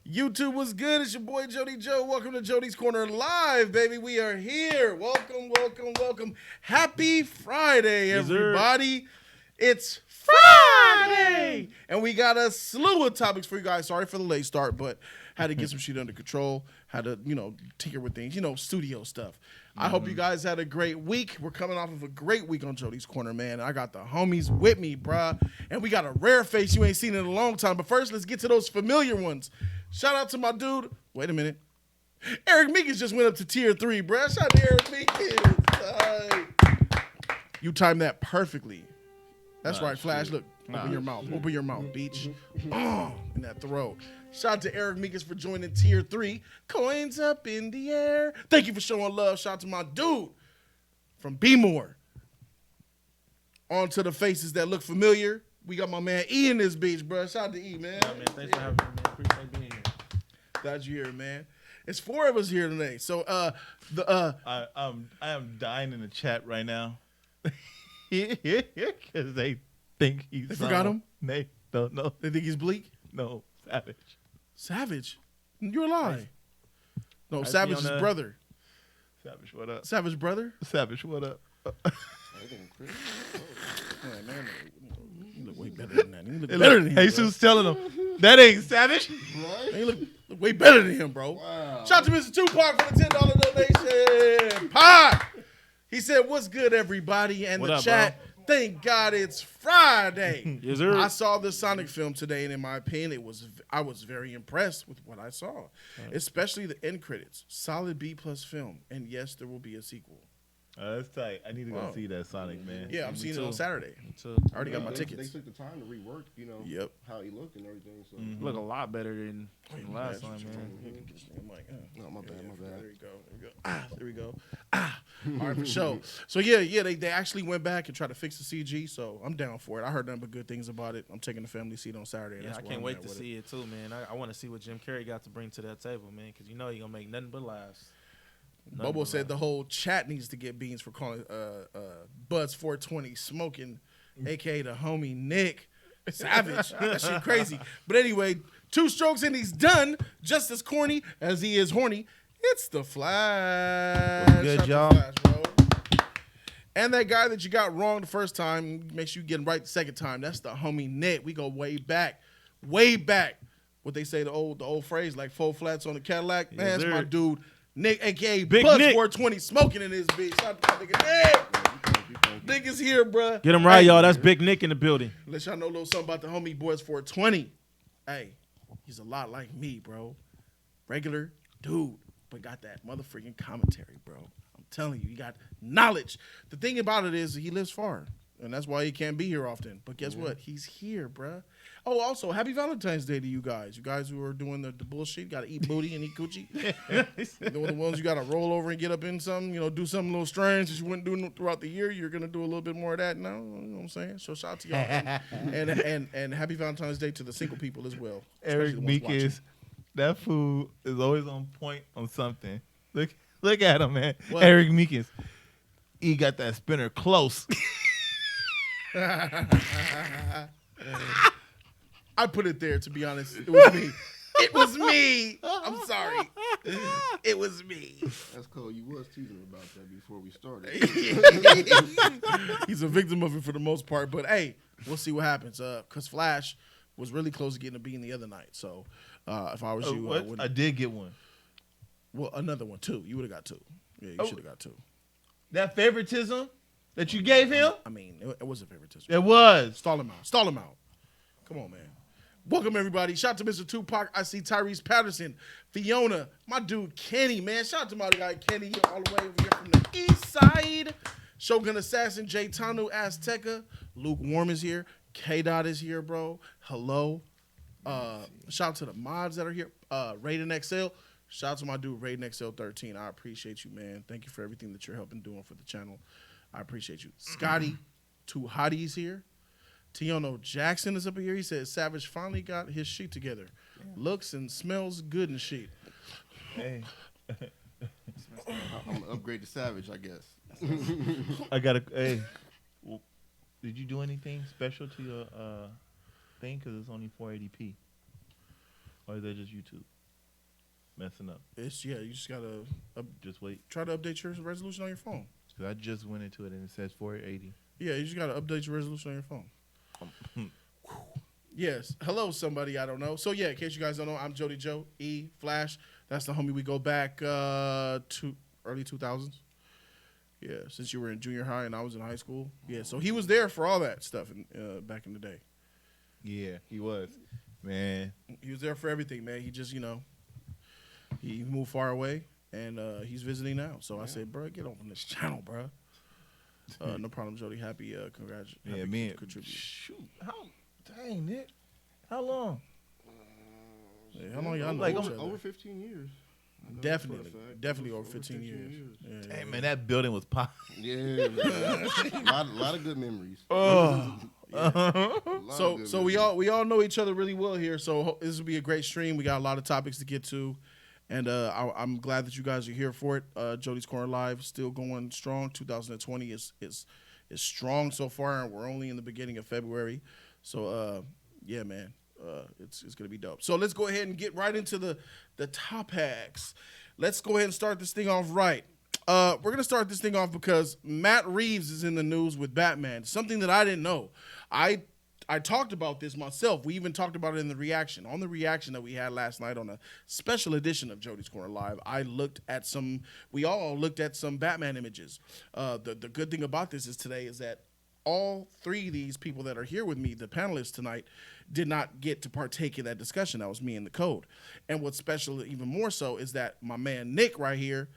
YouTube was good. It's your boy Jody Joe. Welcome to Jody's Corner Live, baby. We are here. Welcome, welcome, welcome. Happy Friday, everybody. It's Friday. And we got a slew of topics for you guys. Sorry for the late start, but had to get some shit under control. Had to, tinker with things, studio stuff. I hope you guys had a great week. We're coming off of a great week on Jody's Corner, man. I got the homies with me, bruh. And we got a rare face you ain't seen in a long time. But first, let's get to those familiar ones. Shout out to my dude. Wait a minute. Eric Meekins just went up to tier 3, bruh. Shout out to Eric Meekins. You timed that perfectly. That's right, Flash. Look, open your mouth. Open your mouth, beach. In that throat. Shout out to Eric Meekins for joining tier 3. Coins up in the air. Thank you for showing love. Shout out to my dude from B-More. On to the faces that look familiar. We got my man E in this beach, bro. Shout out to E, man. Yeah, man. Thanks for having me, man. Appreciate being here. Glad you're here, man. It's 4 of us here today. So I am dying in the chat right now. Because they think he's They forgot him? They don't know. They think he's bleak? No, Savage. Savage? You're lying. No, I see Savage on is the- brother. Savage, what up? Savage brother? Savage, what up? Man, you look way better than that. You look better than him, bro. Jesus telling him, that ain't Savage. You look way better than him, bro. Wow. Shout out to Mr. Tupac for the $10 donation. Pac! He said, what's good, everybody? And What the up, chat, thank God it's Friday. Yes, sir. I saw the Sonic film today, and in my opinion, I was very impressed with what I saw, especially the end credits. Solid B+ film, and yes, there will be a sequel. That's tight. I need to go Oh. see that Sonic, man. Yeah, I'm seeing it on Saturday. So, I already got my tickets. They took the time to rework, Yep. how he looked and everything. So, look a lot better than last time, man. I'm like, no, my bad, my bad. There we go. All right, for sure. So yeah, they actually went back and tried to fix the CG. So I'm down for it. I heard nothing but good things about it. I'm taking the family seat on Saturday. Yeah, That's I where can't I'm wait at to with see it too, man. I want to see what Jim Carrey got to bring to that table, man, because you're going to make nothing but laughs. Bobo said the whole chat needs to get beans for calling Buzz 420 smoking, aka the homie Nick Savage. That shit crazy. But anyway, 2 strokes and he's done. Just as corny as he is horny. It's the Flash. What's good, Shout y'all? out to Flash, bro. And that guy that you got wrong the first time, make sure you get him right the second time. That's the homie Nick. We go way back. What they say, the old phrase, like 4 flats on the Cadillac. Man, Yes, that's my sir. dude. Nick, a.k.a. Big Buzz Nick. 420, smoking in his bitch. Shout out to my nigga Nick. Nick is here, bruh. Get him right, Hey, y'all. That's Big Nick in the building. Let y'all know a little something about the homie Buzz 420. Hey, he's a lot like me, bro. Regular dude, but got that motherfucking commentary, bro. I'm telling you, he got knowledge. The thing about it is he lives far, and that's why he can't be here often. But guess what? He's here, bruh. Oh, also, happy Valentine's Day to you guys. You guys who are doing the bullshit, you got to eat booty and eat coochie. The ones you got to roll over and get up in something, do something a little strange that you wouldn't do throughout the year. You're going to do a little bit more of that now. You know what I'm saying? So shout out to y'all. and happy Valentine's Day to the single people as well. Eric especially the ones watching. Meekins, that fool is always on point on something. Look at him, man. What? Eric Meekins. He got that spinner close. I put it there, to be honest. It was me. It was me. I'm sorry. It was me. that's cool. You was teasing about that before we started. He's a victim of it for the most part. But, hey, we'll see what happens. Because Flash was really close to getting a bean the other night. So, if I was you, I would. I did get one. Well, another one, too. You would have got 2. Yeah, you should have got 2. That favoritism that you gave him? I mean, it was a favoritism. It was. Stall him out. Come on, man. Welcome, everybody. Shout out to Mr. Tupac. I see Tyrese Patterson, Fiona, my dude Kenny, man. Shout out to my guy Kenny here all the way over here from the east side. Shogun Assassin, J Tanu Azteca. Luke Warm is here. K-Dot is here, bro. Hello. Shout out to the mods that are here. Raiden XL. Shout out to my dude Raiden XL 13. I appreciate you, man. Thank you for everything that you're helping doing for the channel. I appreciate you. Scotty, 2 hotties here. Tiono Jackson is up here. He says Savage finally got his shit together. Looks and smells good and shit. Hey, I'm gonna upgrade to Savage, I guess. I got to. Hey, did you do anything special to your thing? Because it's only 480p. Or is that just YouTube messing up? It's you just gotta Just wait. try to update your resolution on your phone. Because I just went into it and it says 480. Yeah, you just gotta update your resolution on your phone. Yes. Hello, somebody I don't know. So yeah, in case you guys don't know, I'm Jody Joe E Flash. That's the homie. We go back to early 2000s. Yeah, since you were in junior high and I was in high school. Yeah, so he was there for all that stuff back in the day. Yeah, he was. Man. He was there for everything, man. He just, he moved far away and he's visiting now. So I said, bro, get on this channel, bro. No problem, Jody. Happy congratulations. Yeah, me and contribute. Shoot. Dang, Nick. How long? Yeah, how long y'all know Like, each other? Over 15 years. I know Definitely. that's for a fact. Definitely over 15 years. Yeah, Hey, man, that building was pop. Yeah, man. lot of good memories. Oh. So we all know each other really well here. So this will be a great stream. We got a lot of topics to get to, and I'm glad that you guys are here for it. Jody's Corner Live still going strong. 2020 is strong so far, and we're only in the beginning of February. So yeah, man, it's gonna be dope. So let's go ahead and get right into the top hacks. Let's go ahead and start this thing off right. We're going to start this thing off because Matt Reeves is in the news with Batman, something that I didn't know. I talked about this myself. We even talked about it in the reaction. On the reaction that we had last night on a special edition of Jody's Corner Live, we all looked at some Batman images. The good thing about this is that all three of these people that are here with me, the panelists tonight, did not get to partake in that discussion. That was me and the code. And what's special even more so is that my man Nick right here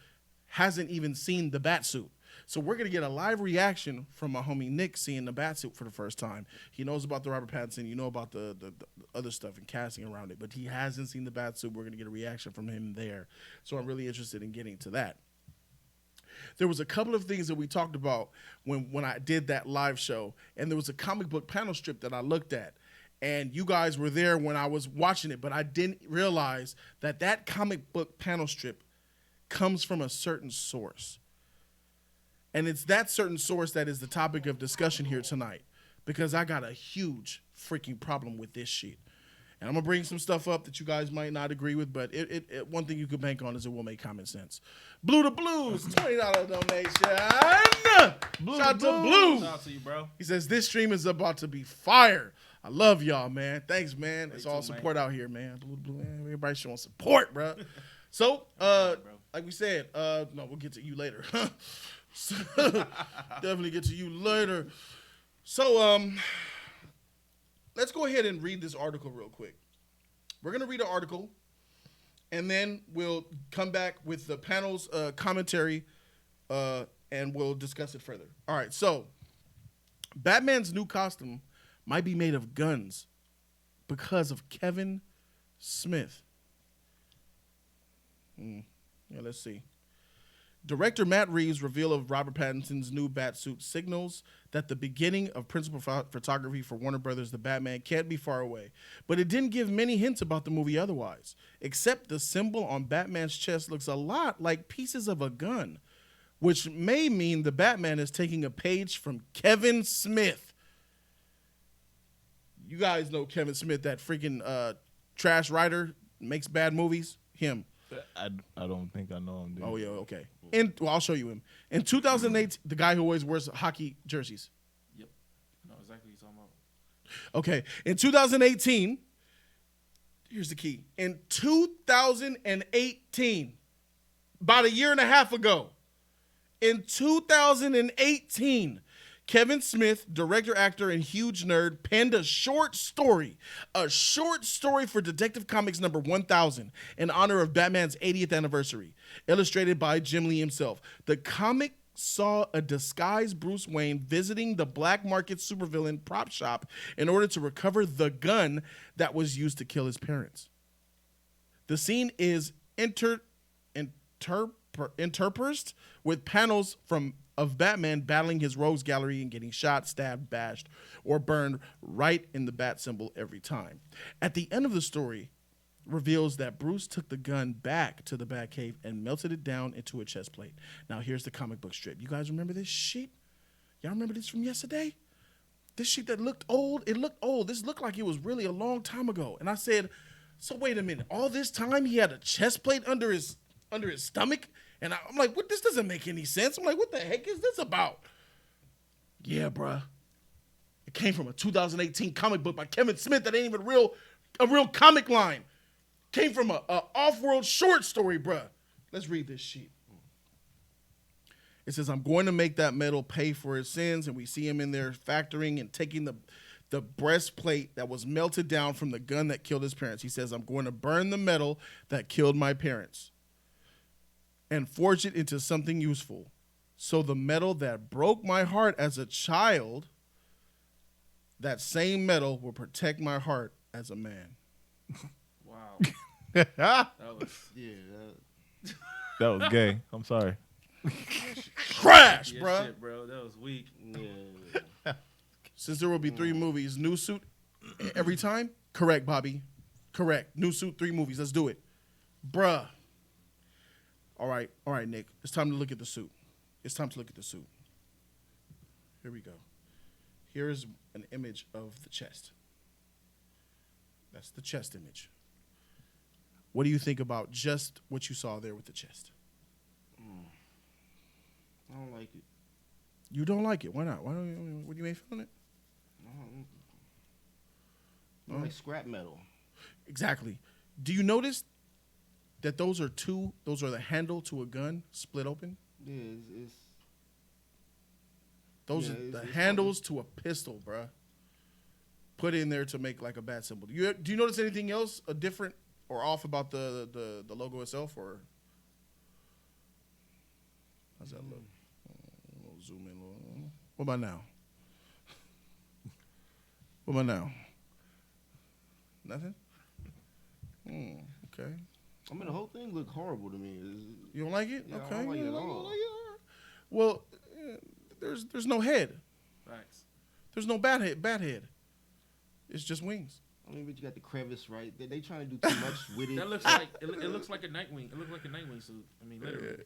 hasn't even seen the Batsuit. So we're going to get a live reaction from my homie Nick seeing the Batsuit for the first time. He knows about the Robert Pattinson. You know about the other stuff and casting around it. But he hasn't seen the Batsuit. We're going to get a reaction from him there. So I'm really interested in getting to that. There was a couple of things that we talked about when I did that live show. And there was a comic book panel strip that I looked at. And you guys were there when I was watching it. But I didn't realize that comic book panel strip comes from a certain source. And it's that certain source that is the topic of discussion here tonight, because I got a huge freaking problem with this shit. And I'm going to bring some stuff up that you guys might not agree with, but one thing you can bank on is it will make common sense. Blue to Blues, $20 donation. Blue Shout out to Blue. Blue. Shout out to you, bro. He says, this stream is about to be fire. I love y'all, man. Thanks, man. It's all support out here, man. Blue to Blue, man. Everybody showing support, bro. So, like we said, no, we'll get to you later. Definitely get to you later. So, let's go ahead and read this article real quick. We're going to read an article, and then we'll come back with the panel's commentary, and we'll discuss it further. All right, so Batman's new costume might be made of guns because of Kevin Smith. Yeah, let's see. Director Matt Reeves' reveal of Robert Pattinson's new Batsuit signals that the beginning of principal photography for Warner Brothers' The Batman can't be far away. But it didn't give many hints about the movie otherwise, except the symbol on Batman's chest looks a lot like pieces of a gun, which may mean the Batman is taking a page from Kevin Smith. You guys know Kevin Smith, that freaking trash writer, makes bad movies? Him. I don't think I know him, dude. Oh, yeah, okay. Well, I'll show you him. In 2008, the guy who always wears hockey jerseys. Yep. I know exactly what you're talking about. Okay. In 2018, here's the key. In 2018, about a year and a half ago, in 2018, Kevin Smith, director, actor, and huge nerd, penned a short story for Detective Comics number 1000 in honor of Batman's 80th anniversary, illustrated by Jim Lee himself. The comic saw a disguised Bruce Wayne visiting the black market supervillain prop shop in order to recover the gun that was used to kill his parents. The scene is interspersed with panels of Batman battling his rogues gallery and getting shot, stabbed, bashed, or burned right in the bat symbol every time. At the end of the story, reveals that Bruce took the gun back to the Batcave and melted it down into a chest plate. Now, here's the comic book strip. You guys remember this shit? Y'all remember this from yesterday? This shit that looked old, it looked old. This looked like it was really a long time ago. And I said, So wait a minute. All this time he had a chest plate under his stomach, and I'm like, what? This doesn't make any sense. I'm like, what the heck is this about? Yeah, bruh. It came from a 2018 comic book by Kevin Smith that ain't even a real comic line. Came from a off-world short story, bruh. Let's read this sheet. It says, I'm going to make that metal pay for his sins, and we see him in there factoring and taking the breastplate that was melted down from the gun that killed his parents. He says, I'm going to burn the metal that killed my parents and forge it into something useful. So the metal that broke my heart as a child, that same metal will protect my heart as a man. Wow. that That was was gay. I'm sorry. Trash, yeah, bruh. shit, bro. That was weak. Yeah. Since there will be 3 movies, new suit every time? Correct, Bobby. Correct. New suit, 3 movies. Let's do it. Bruh. All right, Nick. It's time to look at the suit. It's time to look at the suit. Here we go. Here is an image of the chest. That's the chest image. What do you think about just what you saw there with the chest? I don't like it. You don't like it. Why not? Why don't you? What do you ain't feeling it? I don't like scrap metal. Exactly. Do you notice that those are the handle to a gun split open? Yeah, it's Those Yeah, are the it's handles to a pistol, bruh. Put in there to make like a bat symbol. Do you notice anything else different or off about the logo itself, or how's that look? We'll zoom in a little. What about now? What about now? Nothing? Okay. I mean, the whole thing looked horrible to me. You don't like it? Yeah, I Okay. don't like it You at don't all. like it? Well, there's no head. Facts. There's no bat head. It's just wings. I mean, but you got the crevice right. They trying to do too much with it. That looks like it looks like a Nightwing. It looks like a Nightwing suit. I mean, literally.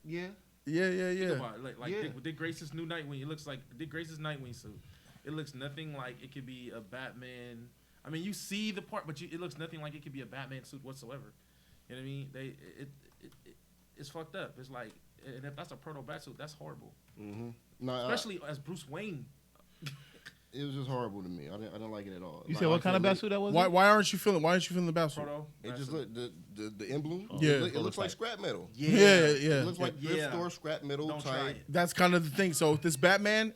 Yeah. Yeah. Think about it. Like Yeah. Dick Grace's new Nightwing. It looks like Dick Grace's Nightwing suit. It looks nothing like it could be a Batman. I mean, you see the part, but it looks nothing like it could be a Batman suit whatsoever. You know what I mean? It's fucked up. It's like, and if that's a proto Batsuit, that's horrible. Mm-hmm. No, Especially as Bruce Wayne. it was just horrible to me. I didn't like it at all. You Like, said what like kind of I Batsuit that was? Why aren't you feeling the bat suit? Proto. It just Batsuit. looked the emblem. Yeah. It looks like scrap metal. Yeah. It looks like Yeah. thrift store scrap metal Don't try type. it. That's kind of the thing. So this Batman,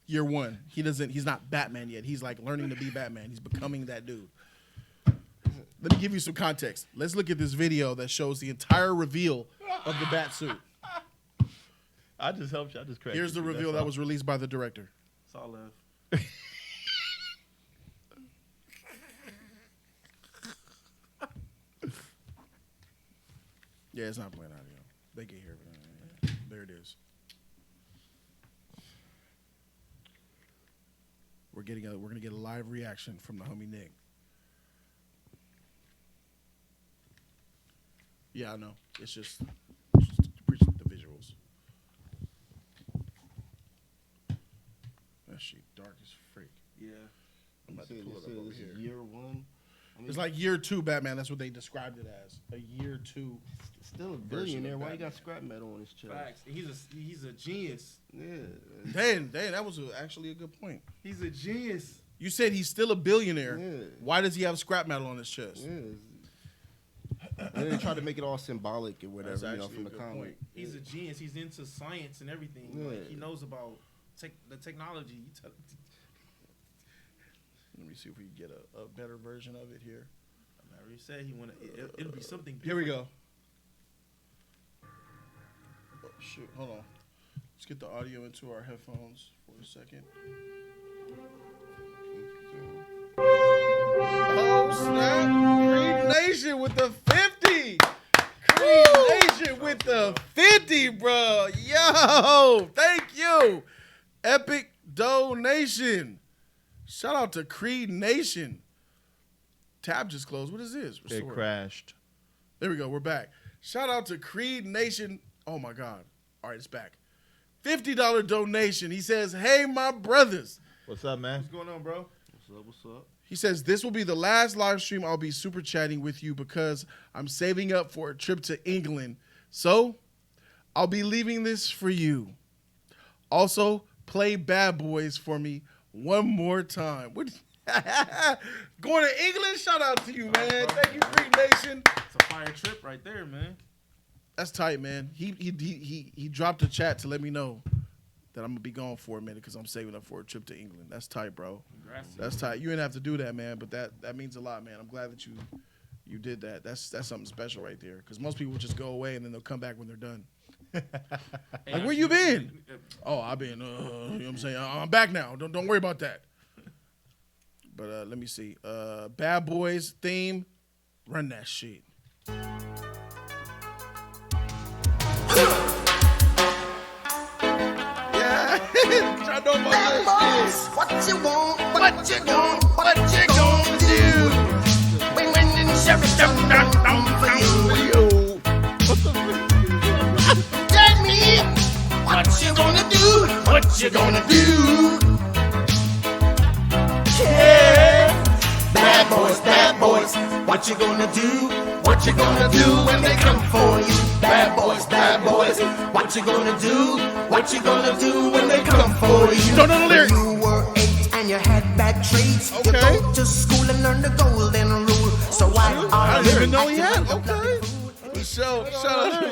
year 1, he's not Batman yet. He's like learning to be Batman. He's becoming that dude. Let me give you some context. Let's look at this video that shows the entire reveal of the bat suit. I just helped you. I just corrected Here's the you. reveal That's that all. was released by the director. It's all love. Yeah, it's not playing audio. They can hear it. There it is. We're gonna get a live reaction from the homie Nick. Yeah, I know. It's just to appreciate the visuals. That shit dark as freak. Yeah. I'm about to It pull it said up over this here. is year 1. I mean, It's like year 2 Batman. That's what they described it as. A year 2. still a version billionaire. of Why you Batman. got scrap metal on his chest? Facts. He's a genius. Yeah. Dang, that was actually a good point. He's a genius. You said he's still a billionaire. Yeah. Why does he have scrap metal on his chest? Yeah. And they tried to make it all symbolic or whatever, That's you know, actually from a the good comic. point. He's a genius. He's into science and everything. Yeah. Like, he knows about the technology. Let me see if we can get a better version of it here. I already said he wanted. It'll be something. Here we go. Oh, shoot, hold on. Let's get the audio into our headphones for a second. Oh, snap. Creed Nation with the 50. Creed Nation with the 50, bro. Yo, thank you. Epic donation. Shout out to Creed Nation. Tab just closed. What is this? It Restore. crashed. There we go. We're back. Shout out to Creed Nation. Oh, my God. All right, it's back. $50 donation. He says, hey, my brothers. What's up, man? What's going on, bro? What's up? He says, this will be the last live stream I'll be super chatting with you because I'm saving up for a trip to England. So, I'll be leaving this for you. Also, play Bad Boys for me one more time. Going to England? Shout out to you, man. Thank you, Creed Nation. It's a fire trip right there, man. That's tight, man. He dropped a chat to let me know that I'm going to be gone for a minute because I'm saving up for a trip to England. That's tight, bro. Congrats. That's tight. You didn't have to do that, man, but that means a lot, man. I'm glad that you did that. That's something special right there because most people just go away and then they'll come back when they're done. Like, where you been? Oh, I've been, you know what I'm saying? I'm back now. Don't worry about that. But let me see. Bad Boys theme. Run that shit. I know my Bad boys, what you want, what you gonna do? When and sheriff dum for you. Tell me, what you gonna do, what you gonna do? Yeah, bad boys, what you gonna do? What you gonna do when they come for you? Bad boys, what you gonna do? What you gonna do when they come for you? Don't know the lyrics. You were 8 and you had bad traits. Okay. You go to school and learn the golden rule. So why I are didn't you even know he had. acting like a Okay. bloody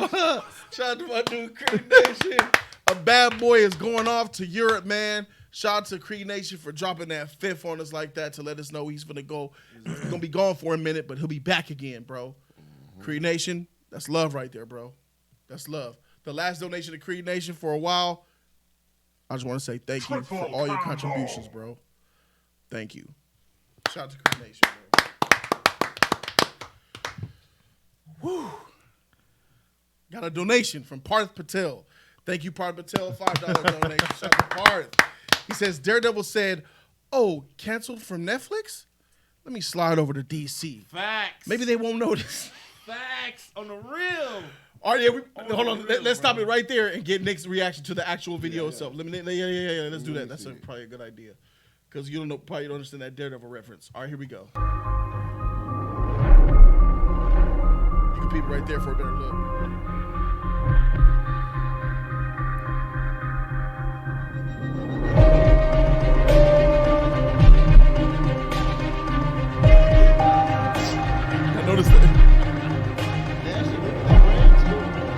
fool? Shout out to my dude Creed Nation. A Bad Boy is going off to Europe, man. Shout out to Creed Nation for dropping that fifth on us like that to let us know he's gonna go. He's gonna be gone for a minute, but he'll be back again, bro. Creed Nation, that's love right there, bro. That's love. The last donation to Creed Nation for a while. I just want to say thank you for all your contributions, bro. Thank you. Shout out to Creed Nation, bro. Woo. Got a donation from Parth Patel. Thank you, Parth Patel. $5 donation. Shout out to Parth. He says, Daredevil said, oh, canceled from Netflix? Let me slide over to DC. Facts. Maybe they won't notice. Facts on the real. All right, hold on. Let's stop it right there and get Nick's reaction to the actual video itself. Let's do that. That's probably a good idea. Because you probably don't understand that Daredevil reference. All right, here we go. You can peep right there for a better look. I noticed that.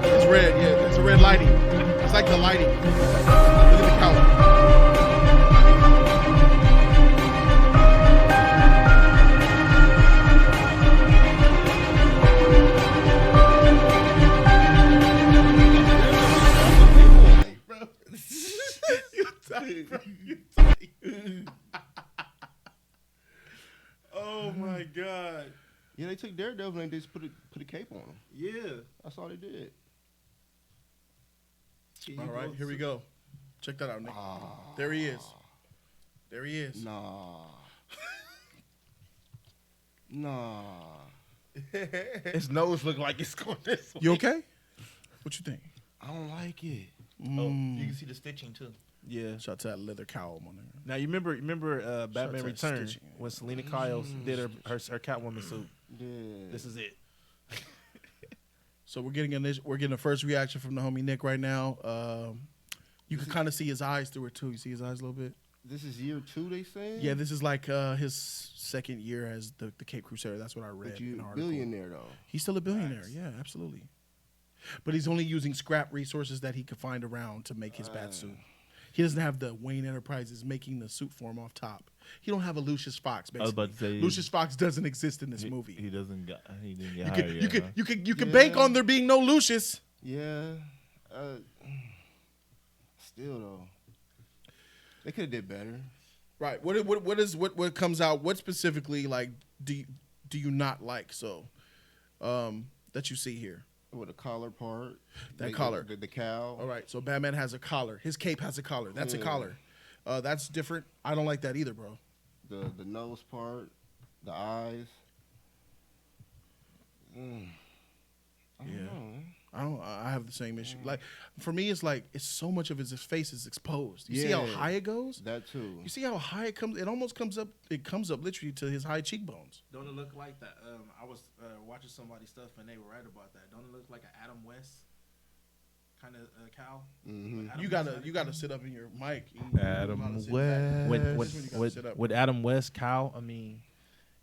It's red, yeah. It's a red lighting. It's like the lighting. Look at the color. Oh my God. Yeah, they took Daredevil and they just put a cape on him. Yeah. That's all they did. All right, here we go. Check that out, Nick. There he is. There he is. Nah. His nose look like it's going this way. You okay? What you think? I don't like it. Oh, you can see the stitching too. Yeah. Shout out to that leather cowl on there. Now you remember Batman to Returns Stitching. when Selena Kyle did her Catwoman suit. Yeah. This is it. So we're getting a first reaction from the homie Nick right now. You can kind of see his eyes through it too. You see his eyes a little bit. This is year 2, they saying? Yeah, this is like his second year as the Cape Crusader. That's what I read But in you an article. billionaire though. He's still a billionaire. Yeah, absolutely. But he's only using scrap resources that he could find around to make his Batsuit. He doesn't have the Wayne Enterprises making the suit for him off top. He don't have a Lucius Fox. Basically. I was about to say Lucius Fox doesn't exist in this movie. He didn't get hired yet. You can bank on there being no Lucius. Yeah. Still though. They could have did better. Right. What comes out? What specifically like do you not like? So that you see here. With the collar part. That collar. The cowl. All right. So Batman has a collar. His cape has a collar. That's a collar. That's different. I don't like that either, bro. The nose part. The eyes. I don't know. I have the same issue. Like for me, it's like it's so much of his face is exposed. You see how Yeah. high it goes? That too. You see how high it comes? It almost comes up. It comes up literally to his high cheekbones. Don't it look like that? I was watching somebody's stuff and they were right about that. Don't it look like an Adam West kind of cow? Mhm. Like You gotta sit up in your mic. Adam Sit back. West. With Adam West cow, I mean,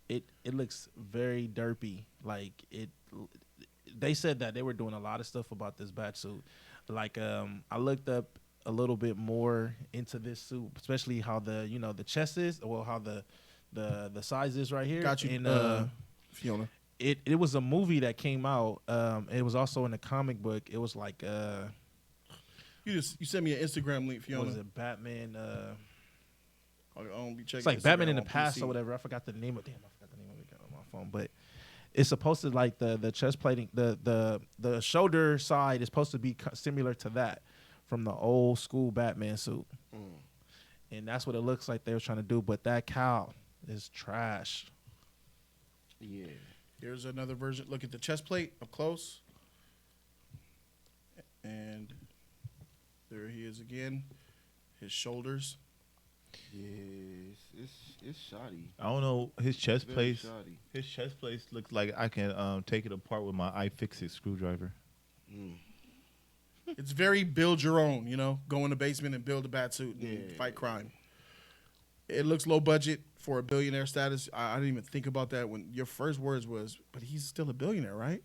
it looks very derpy. Like it. They said that they were doing a lot of stuff about this Batsuit. Like I looked up a little bit more into this suit, especially how the the chest is, well how the size is right here. Got you, And Fiona. it was a movie that came out. It was also in a comic book. It was like You sent me an Instagram link, what Fiona. was it, Batman? I'll be checking It's like Instagram Batman in the on past PC. or whatever. I forgot the name of it on my phone, but it's supposed to like the chest plating, the shoulder side is supposed to be similar to that from the old school Batman suit, and that's what it looks like they were trying to do. But that cow is trash. Yeah. Here's another version. Look at the chest plate up close, and there he is again. His shoulders. Yeah, it's shoddy. I don't know. His chest Very place. shoddy. His chest place looks like I can take it apart with my iFixit screwdriver. It's very build your own. Go in the basement and build a Batsuit and Yeah. fight crime. It looks low budget for a billionaire status. I didn't even think about that when your first words was, but he's still a billionaire, right?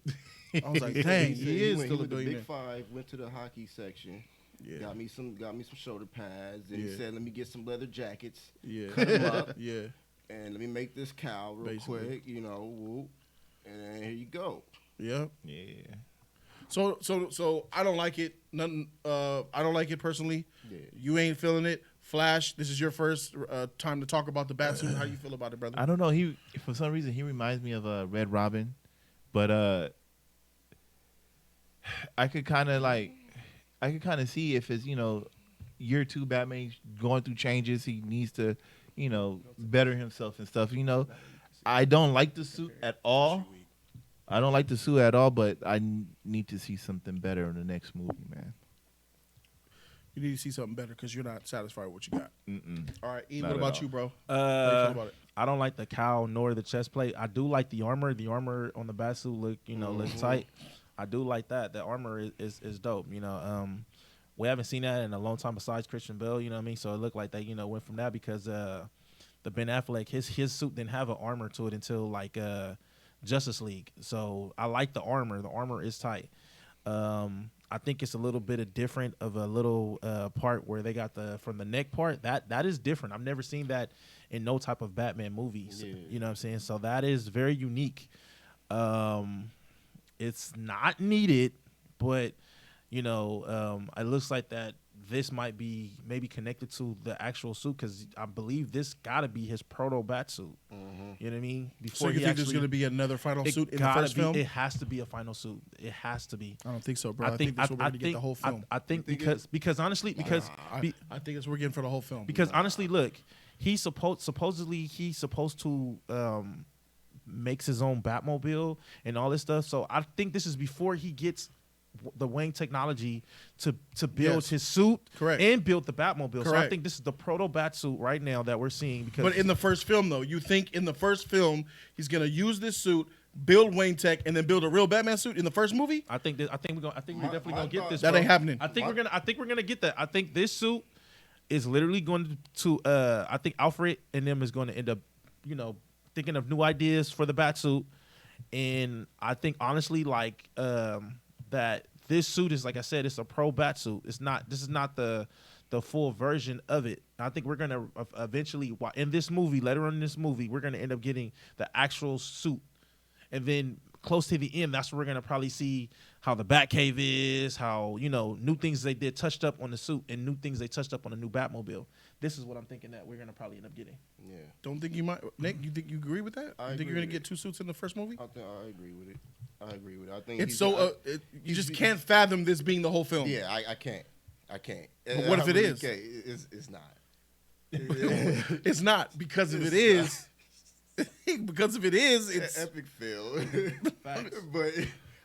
I was like, dang, said he is went- still a went to billionaire. Big Five, went to the hockey section, Yeah. got me some shoulder pads, and Yeah. he said, "Let me get some leather jackets, Yeah. cut 'em up, Yeah. and let me make this cow real Basically. quick, whoop, and then here you go." Yeah. Yeah. So I don't like it. Nothing. I don't like it personally. Yeah. You ain't feeling it. Flash, this is your first time to talk about the Batsuit. How you feel about it, brother? I don't know. He for some reason he reminds me of Red Robin, but I could kind of see if it's year 2 Batman going through changes. He needs to better himself and stuff. I don't like the suit at all. But I need to see something better in the next movie, man. You need to see something better because you're not satisfied with what you got. All right, Ian, Not what at about all. you, bro? How you feel about it? I don't like the cow nor the chest plate. I do like the armor. The armor on the Batsuit look tight. I do like that. The armor is dope. We haven't seen that in a long time besides Christian Bale. You know what I mean? So it looked like they went from that because the Ben Affleck his suit didn't have an armor to it until like Justice League. So I like the armor. The armor is tight. I think it's a little bit of different of a little part where they got from the neck part. That is different. I've never seen that in no type of Batman movies. Yeah. You know what I'm saying? So that is very unique. It's not needed, but it looks like that this might be maybe connected to the actual suit because I believe this got to be his proto Batsuit. You know what I mean? So you think there's going to be another final suit in the first film? It has to be a final suit. It has to be. I don't think so, bro. I think that's what we're going to get the whole film. I think because honestly, because I think that's what we're getting for the whole film. because honestly, look, he's supposedly to makes his own Batmobile and all this stuff. So I think this is before he gets the Wayne technology to build Yes. his suit Correct. and build the Batmobile. So I Correct. think this is the proto Batsuit right now that we're seeing. Because But in the first film, though, you think in the first film he's going to use this suit, build Wayne Tech, and then build a real Batman suit in the first movie? I think we're definitely my gonna get thought- this. That bro. ain't happening. I think we're gonna get that. I think this suit is literally going to. I think Alfred and them is going to end up, thinking of new ideas for the Batsuit, and I think honestly, like that this suit is, like I said, it's a pro Batsuit. It's not. This is not the full version of it. I think we're gonna eventually in this movie, later on in this movie, we're gonna end up getting the actual suit. And then close to the end, that's where we're going to probably see how the Batcave is, how, new things they did touched up on the suit and new things they touched up on the new Batmobile. This is what I'm thinking that we're going to probably end up getting. Yeah, Don't think you might. Nick, you think you agree with that? I You think agree you're going with to get 2 suits in the first movie? I agree with it. I think It's he's- so. You just can't fathom this being the whole film. Yeah, I can't. But what if it is? Can't. It's not. It's not because if it is. Because if it is, It's it's an epic fail. Facts. But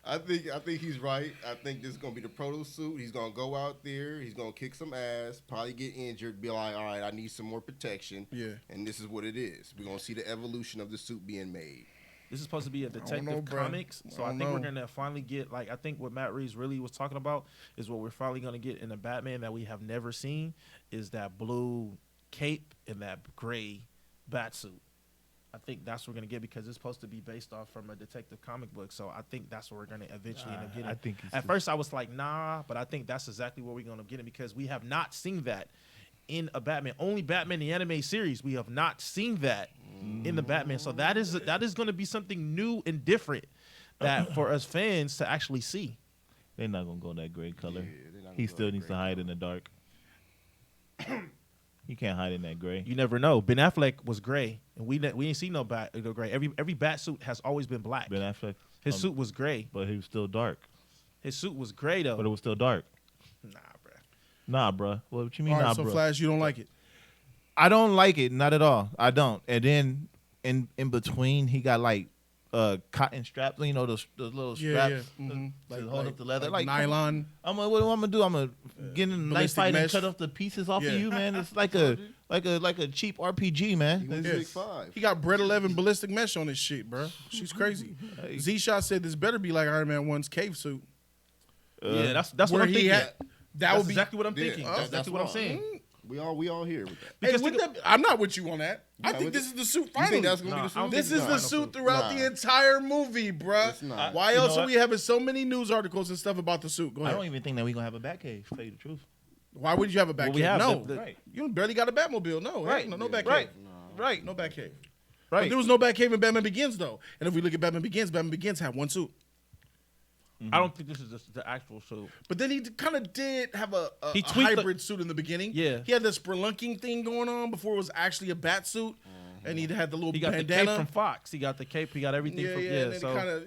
I think he's right. I think this is gonna be the proto suit. He's gonna go out there. He's gonna kick some ass. Probably get injured. Be like, all right, I need some more protection. Yeah. And this is what it is. We're gonna see the evolution of the suit being made. This is supposed to be a detective know, bro. comics, so I think we're gonna finally get I think what Matt Reeves really was talking about is what we're finally gonna get in a Batman that we have never seen is that blue cape and that gray Batsuit. I think that's what we're gonna get because it's supposed to be based off from a detective comic book. So I think that's what we're gonna eventually end up getting. I think at first I was like, nah, but I think that's exactly what we're gonna get it because we have not seen that in a Batman. Only Batman the anime series. We have not seen that in the Batman. So that is gonna be something new and different that for us fans to actually see. They're not gonna go that gray color. Yeah, He still needs to hide in the dark. He can't hide in that gray. You never know. Ben Affleck was gray, and we ain't seen no gray. Every bat suit has always been black. Ben Affleck, His suit was gray. but he was still dark. His suit was gray though. But it was still dark. Nah, bro. Nah, bruh. What you mean, All right, nah, so bruh? Flash, you don't like it. I don't like it, not at all. I don't. And then in between, he got like cotton straps. You know those little straps to hold up the leather, like nylon. what I'm gonna do? I'm gonna get in a nice Ballistic fight and mesh. cut off the pieces off Yeah. of you, man. It's like a cheap RPG, man. He was Yeah. Big Five. He got Brett 11 ballistic mesh on his shit, bro. She's crazy. Z-Shot said this better be like Iron Man 1's cave suit. Yeah, that's what Where I'm he thinking. had that That's would be. exactly what I'm Yeah, thinking. that's- That's exactly what I'm that's saying. We all here with that. Hey, Because wouldn't that I'm not with you on that. I Yeah, think with this is the suit You finally. think that's gonna Nah, be the I don't suit? This is the suit throughout the entire movie, bruh. It's not. Why You know else are what? we having so many news articles and stuff about the suit? Go I ahead. don't even think that we gonna have a Batcave. To tell you the truth. Why would you have a Batcave? Well, we have no, the- you barely got a Batmobile. No, Right. no Batcave. Right. Right. No Batcave. Right. But there was no Batcave in Batman Begins though. And if we look at Batman Begins had one suit. I don't think this is the actual suit. But then he kind of did have a He tweaked the- hybrid suit in the beginning. Yeah. He had this spelunking thing going on before it was actually a bat suit. And he had the little He got the bandana. cape from Fox. He got the cape. He got everything from and then so kind of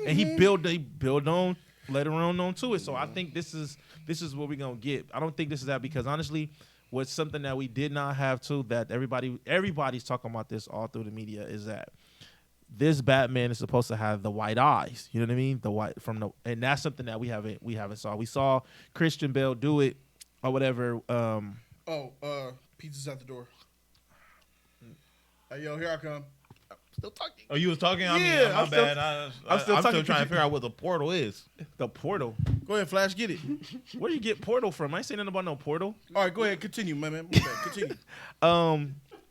and he build on later on to it. So I think this is what we're gonna get. I don't think this is that because honestly, what's something that we did not have too that everybody's talking about this all through the media is that this Batman is supposed to have the white eyes. You know what I mean? The white and that's something that we haven't saw. We saw Christian Bale do it or whatever. Pizza's at the door. Hey, yo, here I come. I'm still talking. Oh, you was talking? I mean, Yeah, my I'm still- bad. I'm still I'm talking. still trying to figure out what the portal is. The portal. Go ahead, Flash, get it. Where do you get portal from? I ain't saying nothing about no portal. All right, go ahead, continue, my man. Continue.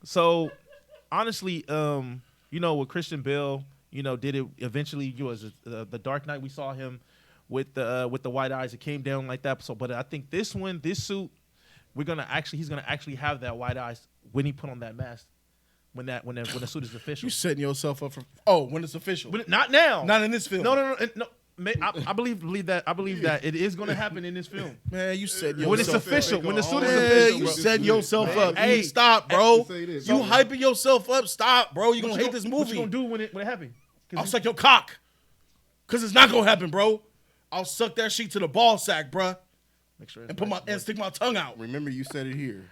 So honestly, with Christian Bale, did it eventually. Was the Dark Knight? We saw him with the white eyes. It came down like that. So, but I think this suit, he's gonna actually have that white eyes when he put on that mask. When the suit is official. You setting yourself up for when it's official. But not now. Not in this film. No. I believe that it is going to happen in this film. Man, you said yourself When it's up. official, when the suit is Man, official, you bro. setting yourself up. Hey, You stop, bro. say this. You hyping yourself up. Stop, bro. You What gonna you hate this What movie. you gonna do when it happens? I'll suck your cock. Cause it's not gonna happen, bro. I'll suck that shit to the ball sack, bruh. Make sure And stick my tongue out. Remember, you said it here.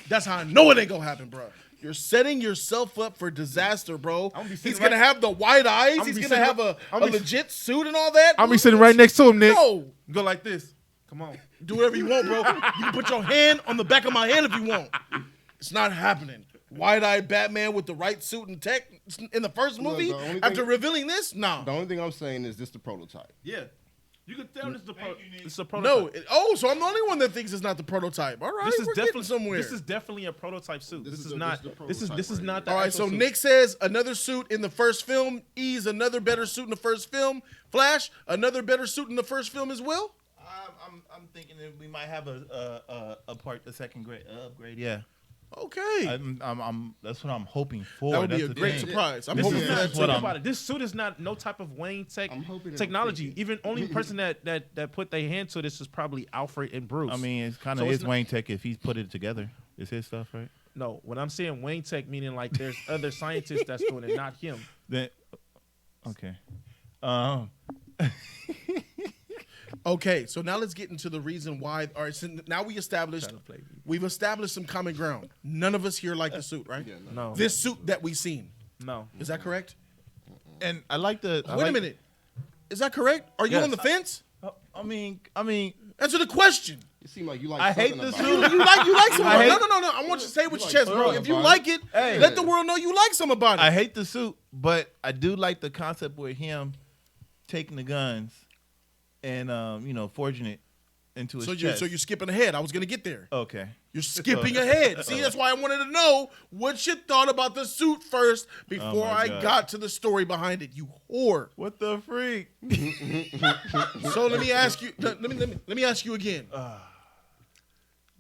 That's how I know it ain't gonna happen, bruh. You're setting yourself up for disaster, bro. I'm gonna be He's sitting gonna have the white eyes. I'm He's be gonna sitting have right- a I'm be- legit suit and all that. I'll be sitting right next to him, Nick. No. Go like this. Come on. Do whatever you want, bro. You can put your hand on the back of my head if you want. It's not happening. White-eyed Batman with the right suit and tech in the first Look, movie. the only After thing- revealing this, nah. The only thing I'm saying is this the prototype. Yeah. You can tell this is a prototype. No. So I'm the only one that thinks it's not the prototype. All right, This is we're definitely getting somewhere. This is definitely a prototype suit. This is the not. prototype This is right not. The all right, actual so suit. Nick says another suit in the first film. E's another better suit in the first film. Flash, another better suit in the first film as well. I'm thinking that we might have a second grade upgrade. Yeah. Okay. That's what I'm hoping for. That would be That's a the great thing. surprise. I'm This hoping is for not. that That's too. what Think I'm- about it. This suit is not no type of Wayne I'm hoping and technology. thinking. Even only person that put their hand to this is probably Alfred and Bruce. I mean, it's kind of So it's his not- Wayne Tech if he's put it together. It's his stuff, right? no. When I'm saying Wayne Tech, meaning like there's other scientists that's doing it, not him. Then, okay. Okay, so now let's get into the reason why. All right, so now we've established some common ground. None of us here like the suit, right? Yeah, No. This suit that we seen. No. Is that correct? And I like the. Wait a minute. Is that correct? Are you Yes. on the fence? I mean, Answer the question. It seems like you like. I hate something the about suit. it. You like some I about it. hate- No. I want you to say it with your like chest, bro. something If you about like it. it, Hey. let the world know you like something about it. I hate the suit, but I do like the concept with him taking the guns and forging it into his chest. So you're skipping ahead. I was gonna get there. Okay. You're skipping ahead. See, that's why I wanted to know what you thought about the suit first before my I God. got to the story behind it. You whore. What the freak? So let me ask you. Let me ask you again.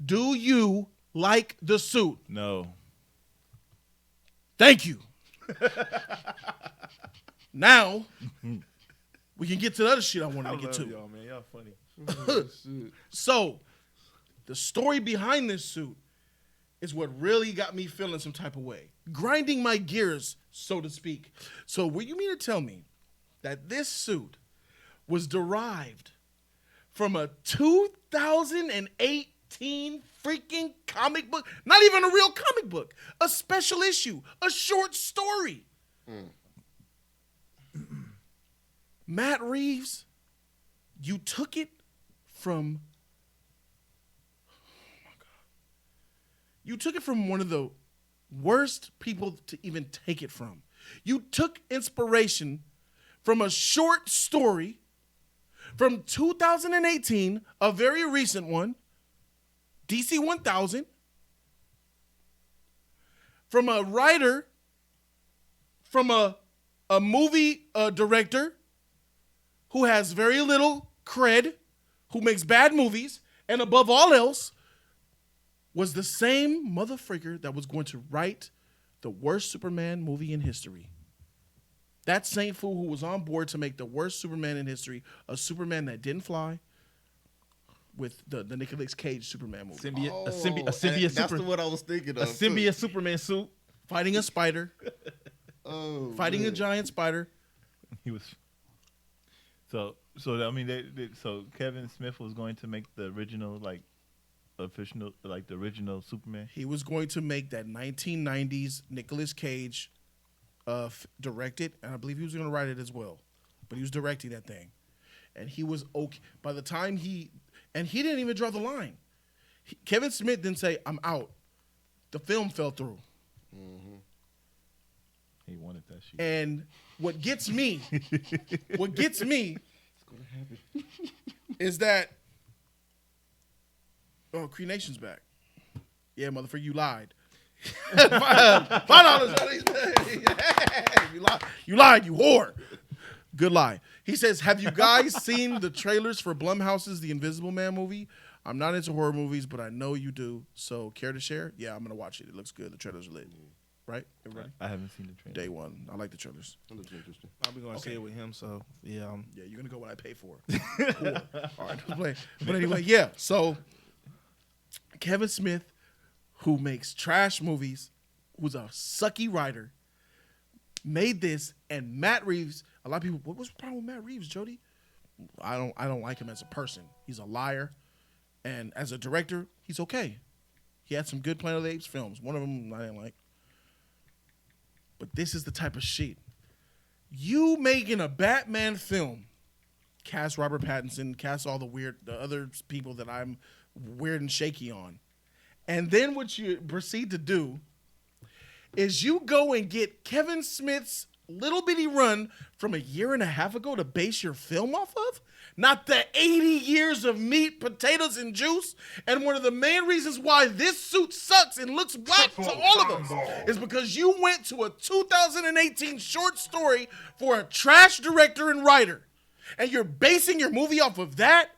Do you like the suit? No. Thank you. Now we can get to the other shit I wanted to get to. y'all, man. Y'all funny. So, the story behind this suit is what really got me feeling some type of way, grinding my gears, so to speak. So, what you mean to tell me that this suit was derived from a 2018 freaking comic book? Not even a real comic book, a special issue, a short story. Matt Reeves, you took it from, you took it from one of the worst people to even take it from. You took inspiration from a short story from 2018, a very recent one, DC 1000, from a writer, from a movie director who has very little cred, who makes bad movies, and above all else, was the same motherfreaker that was going to write the worst Superman movie in history. That same fool who was on board to make the worst Superman in history, a Superman that didn't fly, with the Nicolas Cage Superman movie. That's what I was thinking of. A symbiote Superman suit. Fighting a spider, fighting a man. giant spider. He was. So I mean, so Kevin Smith was going to make the original, the original Superman. He was going to make that 1990s Nicolas Cage directed, and I believe he was going to write it as well. But he was directing that thing. And he was okay. By the time he didn't even draw the line. Kevin Smith didn't say, I'm out. The film fell through. He wanted that shit. And what gets me is that, Cree Nation's back. Yeah, motherfucker, you lied. $5. You lied, you whore. Good lie. He says, have you guys seen the trailers for Blumhouse's The Invisible Man movie? I'm not into horror movies, but I know you do. So care to share? Yeah, I'm going to watch it. It looks good. The trailers are lit. Right? Everybody? I haven't seen the trailer. Day one. I like the trailers. That looks interesting. I'll be going to see it with him. So yeah, Yeah, you're going to go when I pay for it. Cool. All right. But anyway, yeah. So Kevin Smith, who makes trash movies, who's a sucky writer, made this, and Matt Reeves, a lot of people, what's the problem with Matt Reeves, Jody? I don't like him as a person. He's a liar. And as a director, he's okay. He had some good Planet of the Apes films. One of them I didn't like. But this is the type of shit. You making a Batman film, cast Robert Pattinson, cast all the other people that I'm weird and shaky on. And then what you proceed to do is you go and get Kevin Smith's little bitty run from a year and a half ago to base your film off of? Not the 80 years of meat, potatoes, and juice. And one of the main reasons why this suit sucks and looks black to all of us is because you went to a 2018 short story for a trash director and writer. And you're basing your movie off of that?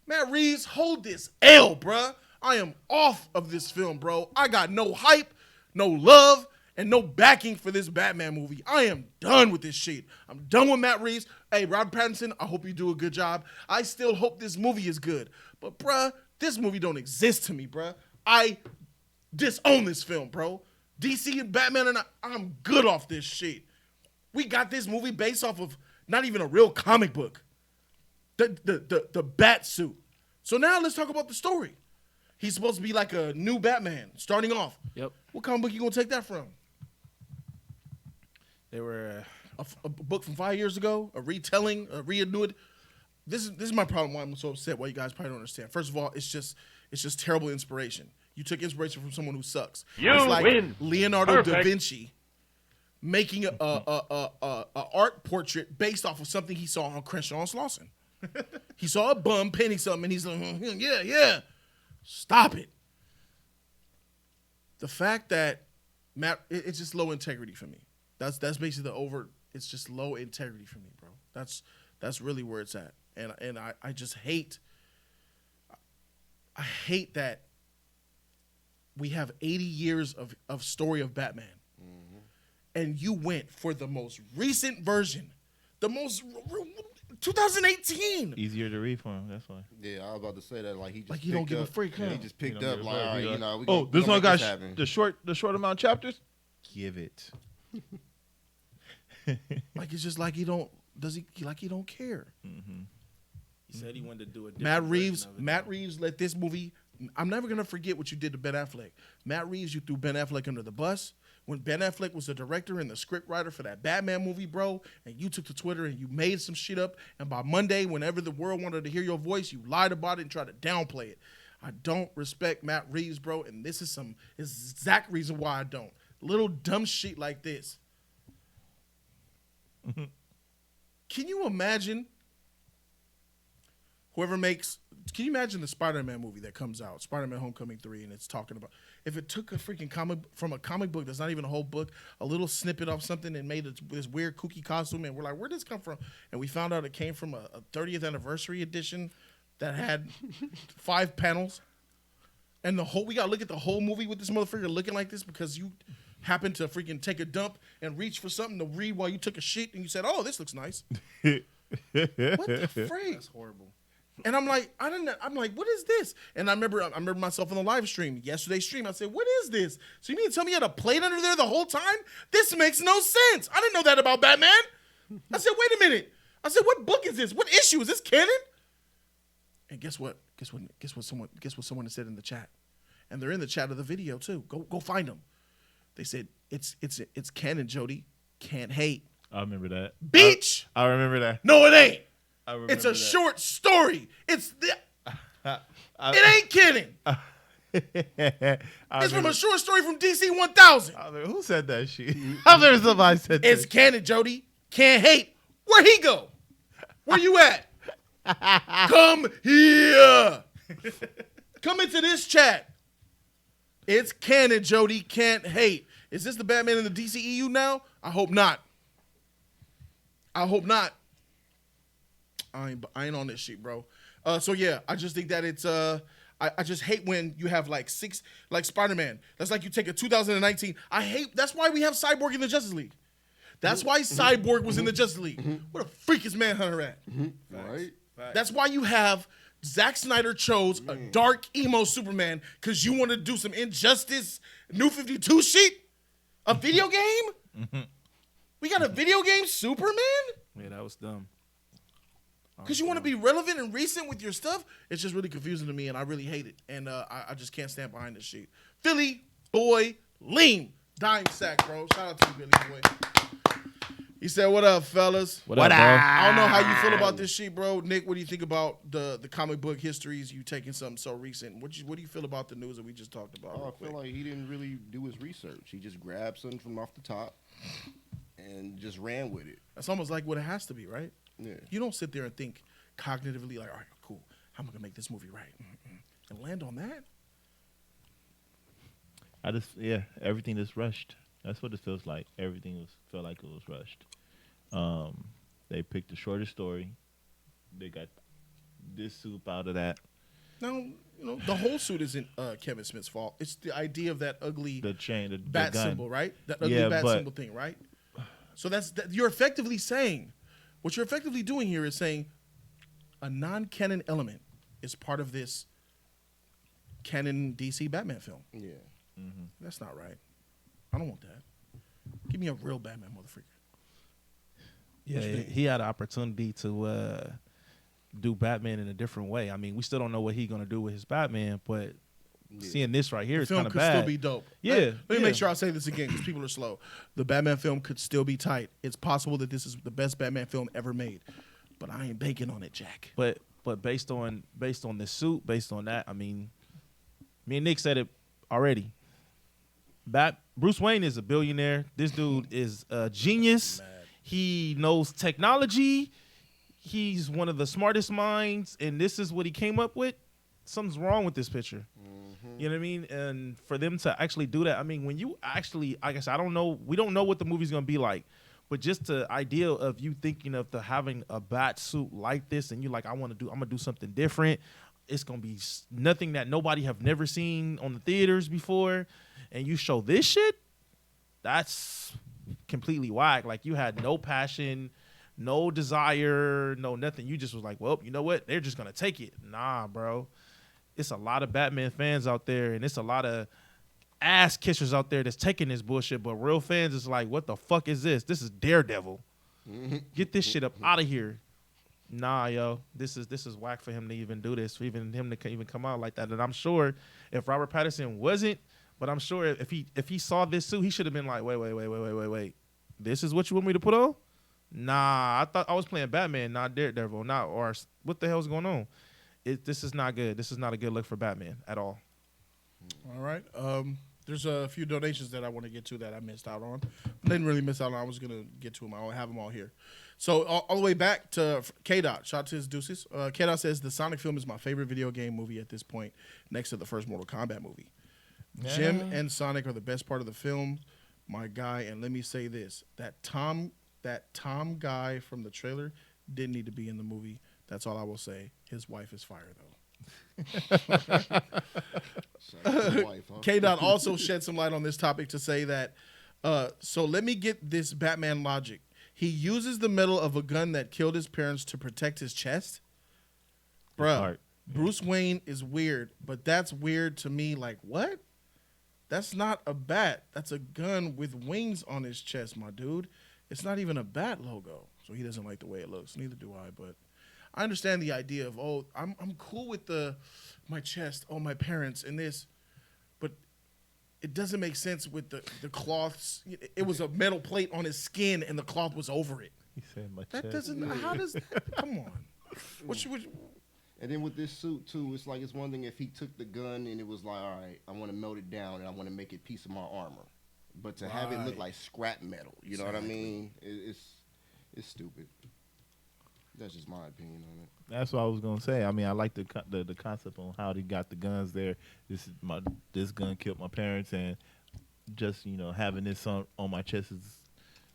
Matt Reeves, hold this L, bruh. I am off of this film, bro. I got no hype, no love, and no backing for this Batman movie. I am done with this shit. I'm done with Matt Reeves. Hey, Robert Pattinson, I hope you do a good job. I still hope this movie is good. But, bruh, this movie don't exist to me, bruh. I disown this film, bro. DC and Batman, and I'm good off this shit. We got this movie based off of not even a real comic book. The Batsuit. So now let's talk about the story. He's supposed to be like a new Batman, starting off. Yep. What comic book you gonna take that from? They were a book from 5 years ago, a retelling, a renewed. This is my problem. Why I'm so upset. Why you guys probably don't understand. First of all, it's just terrible inspiration. You took inspiration from someone who sucks. It's like Leonardo da Vinci making a art portrait based off of something he saw on Crenshaw and Slauson. He saw a bum painting something, and he's like, yeah. Stop it. The fact that Matt, it's just low integrity for me. That's basically it's just low integrity for me, bro. That's really where it's at. And I just hate that we have 80 years of story of Batman. Mm-hmm. And you went for the most recent version. The most 2018. Easier to read for him. That's why. Yeah, I was about to say that. Like he just you don't give a freak. Yeah, he just picked up. Like, all right, you know. This one got the short amount of chapters. Give it. Like it's just like he don't. Does he like he don't care? Mm-hmm. He said he wanted to do it. Matt Reeves let this movie. I'm never gonna forget what you did to Ben Affleck. Matt Reeves, you threw Ben Affleck under the bus when Ben Affleck was the director and the script writer for that Batman movie, bro. And you took to Twitter and you made some shit up. And by Monday, whenever the world wanted to hear your voice, you lied about it and tried to downplay it. I don't respect Matt Reeves, bro. And this is the exact reason why I don't. Little dumb shit like this. Mm-hmm. Can you imagine? Can you imagine the Spider-Man movie that comes out, Spider-Man Homecoming 3, and it's talking about, if it took a freaking comic from a comic book that's not even a whole book, a little snippet of something and made this weird kooky costume, and we're like, where'd this come from? And we found out it came from a 30th anniversary edition that had 5 panels. And we got to look at the whole movie with this motherfucker looking like this because you happened to freaking take a dump and reach for something to read while you took a shit and you said, oh, this looks nice. What the freak? That's horrible. And I'm like, what is this? And I remember myself on the live stream, yesterday's stream. I said, what is this? So you mean to tell me you had a plate under there the whole time? This makes no sense. I didn't know that about Batman. I said, wait a minute. I said, what book is this? What issue? Is this canon? And guess what? Guess what someone said in the chat? And they're in the chat of the video too. Go find them. They said, it's canon, Jody. Can't hate. I remember that. Beach. I remember that. No, it ain't. It's a short story. It ain't kidding. It's from a short story from DC 1000. Who said that shit? I remember somebody said that. It's canon, Jody. Can't hate. Where'd he go? Where you at? Come here. Come into this chat. It's canon, Jody. Can't hate. Is this the Batman in the DCEU now? I hope not. I ain't on this shit, bro. So yeah, I just think that it's I just hate when you have like Spider-Man. That's like you take a 2019. That's why we have Cyborg in the Justice League. That's why Cyborg was in the Justice League. Where the freak is Manhunter at? Right. That's why you have Zack Snyder chose a dark emo Superman because you want to do some Injustice New 52 shit. A video game? We got a video game Superman? Yeah, that was dumb. Because you want to be relevant and recent with your stuff? It's just really confusing to me, and I really hate it. And I just can't stand behind this shit. Philly boy Lean. Dime sack, bro. Shout out to you, Billy boy. He said, what up, fellas? What up, bro? I don't know how you feel about this shit, bro. Nick, what do you think about the comic book histories? You taking something so recent. What do you feel about the news that we just talked about? I feel like he didn't really do his research. He just grabbed something from off the top and just ran with it. That's almost like what it has to be, right? Yeah. You don't sit there and think cognitively like, all right, cool. How am I going to make this movie right? And land on that? Everything is rushed. That's what it feels like. Everything felt like it was rushed. They picked the shortest story. They got this soup out of that. Now, the whole suit isn't Kevin Smith's fault. It's the idea of that ugly the bat gun. symbol, right? That ugly bat symbol thing, right? So you're effectively saying, what you're effectively doing here is saying a non-canon element is part of this canon DC Batman film. Yeah. Mm-hmm. That's not right. I don't want that. Give me a real Batman, motherfucker. Yeah, he had an opportunity to do Batman in a different way. I mean, we still don't know what he's going to do with his Batman, but seeing this right here The is film kind of could bad. still be dope. Yeah, Let me yeah. make sure I say this again because people are slow. The Batman film could still be tight. It's possible that this is the best Batman film ever made, but I ain't banking on it, Jack. But based on this suit, based on that, I mean, me and Nick said it already. Bruce Wayne is a billionaire. This dude is a genius. He knows technology. He's one of the smartest minds, and this is what he came up with. Something's wrong with this picture. You know what I mean? And for them to actually do that, I mean, when you actually, I guess I don't know, we don't know what the movie's gonna be like, but just the idea of you thinking of having a bat suit like this, and you like, I'm gonna do something different. It's gonna be nothing that nobody have never seen on the theaters before, and you show this shit. That's completely whack. Like you had no passion, no desire, no nothing. You just was like, well, you know what? They're just gonna take it. Nah, bro. It's a lot of Batman fans out there, and it's a lot of ass kissers out there that's taking this bullshit. But real fans is like, what the fuck is this? This is Daredevil. Get this shit up out of here. Nah, yo, this is whack for him to even do this, for even him to even come out like that. And I'm sure if Robert Pattinson wasn't, but I'm sure if he saw this suit, he should have been like, wait. This is what you want me to put on? Nah, I thought I was playing Batman, not Daredevil, or what the hell's going on? This is not good. This is not a good look for Batman at all. All right. There's a few donations that I want to get to that I missed out on. Didn't really miss out on. I was going to get to them. I have them all here. So all the way back to K-Dot. Shout out to his deuces. K-Dot says, the Sonic film is my favorite video game movie at this point, next to the first Mortal Kombat movie. Yeah. Jim and Sonic are the best part of the film, my guy. And let me say this. That Tom guy from the trailer didn't need to be in the movie. That's all I will say. His wife is fire, though. K-Dot also shed some light on this topic to say that, so let me get this Batman logic. He uses the metal of a gun that killed his parents to protect his chest? Bruh, Bruce Wayne is weird, but that's weird to me. Like, what? That's not a bat. That's a gun with wings on his chest, my dude. It's not even a bat logo. So he doesn't like the way it looks. Neither do I, but I understand the idea of, oh, I'm cool with my chest, my parents, and this, but it doesn't make sense with the cloths. It was a metal plate on his skin, and the cloth was over it. He said my That chest. doesn't. How does? Come on. What And then with this suit too, it's like it's one thing if he took the gun and it was like, all right, I want to melt it down and I want to make it piece of my armor, but to have it look like scrap metal, you know what I mean? It's stupid. That's just my opinion on it. That's what I was gonna say. I mean, I like the concept on how they got the guns there. This gun killed my parents, and just having this on my chest is.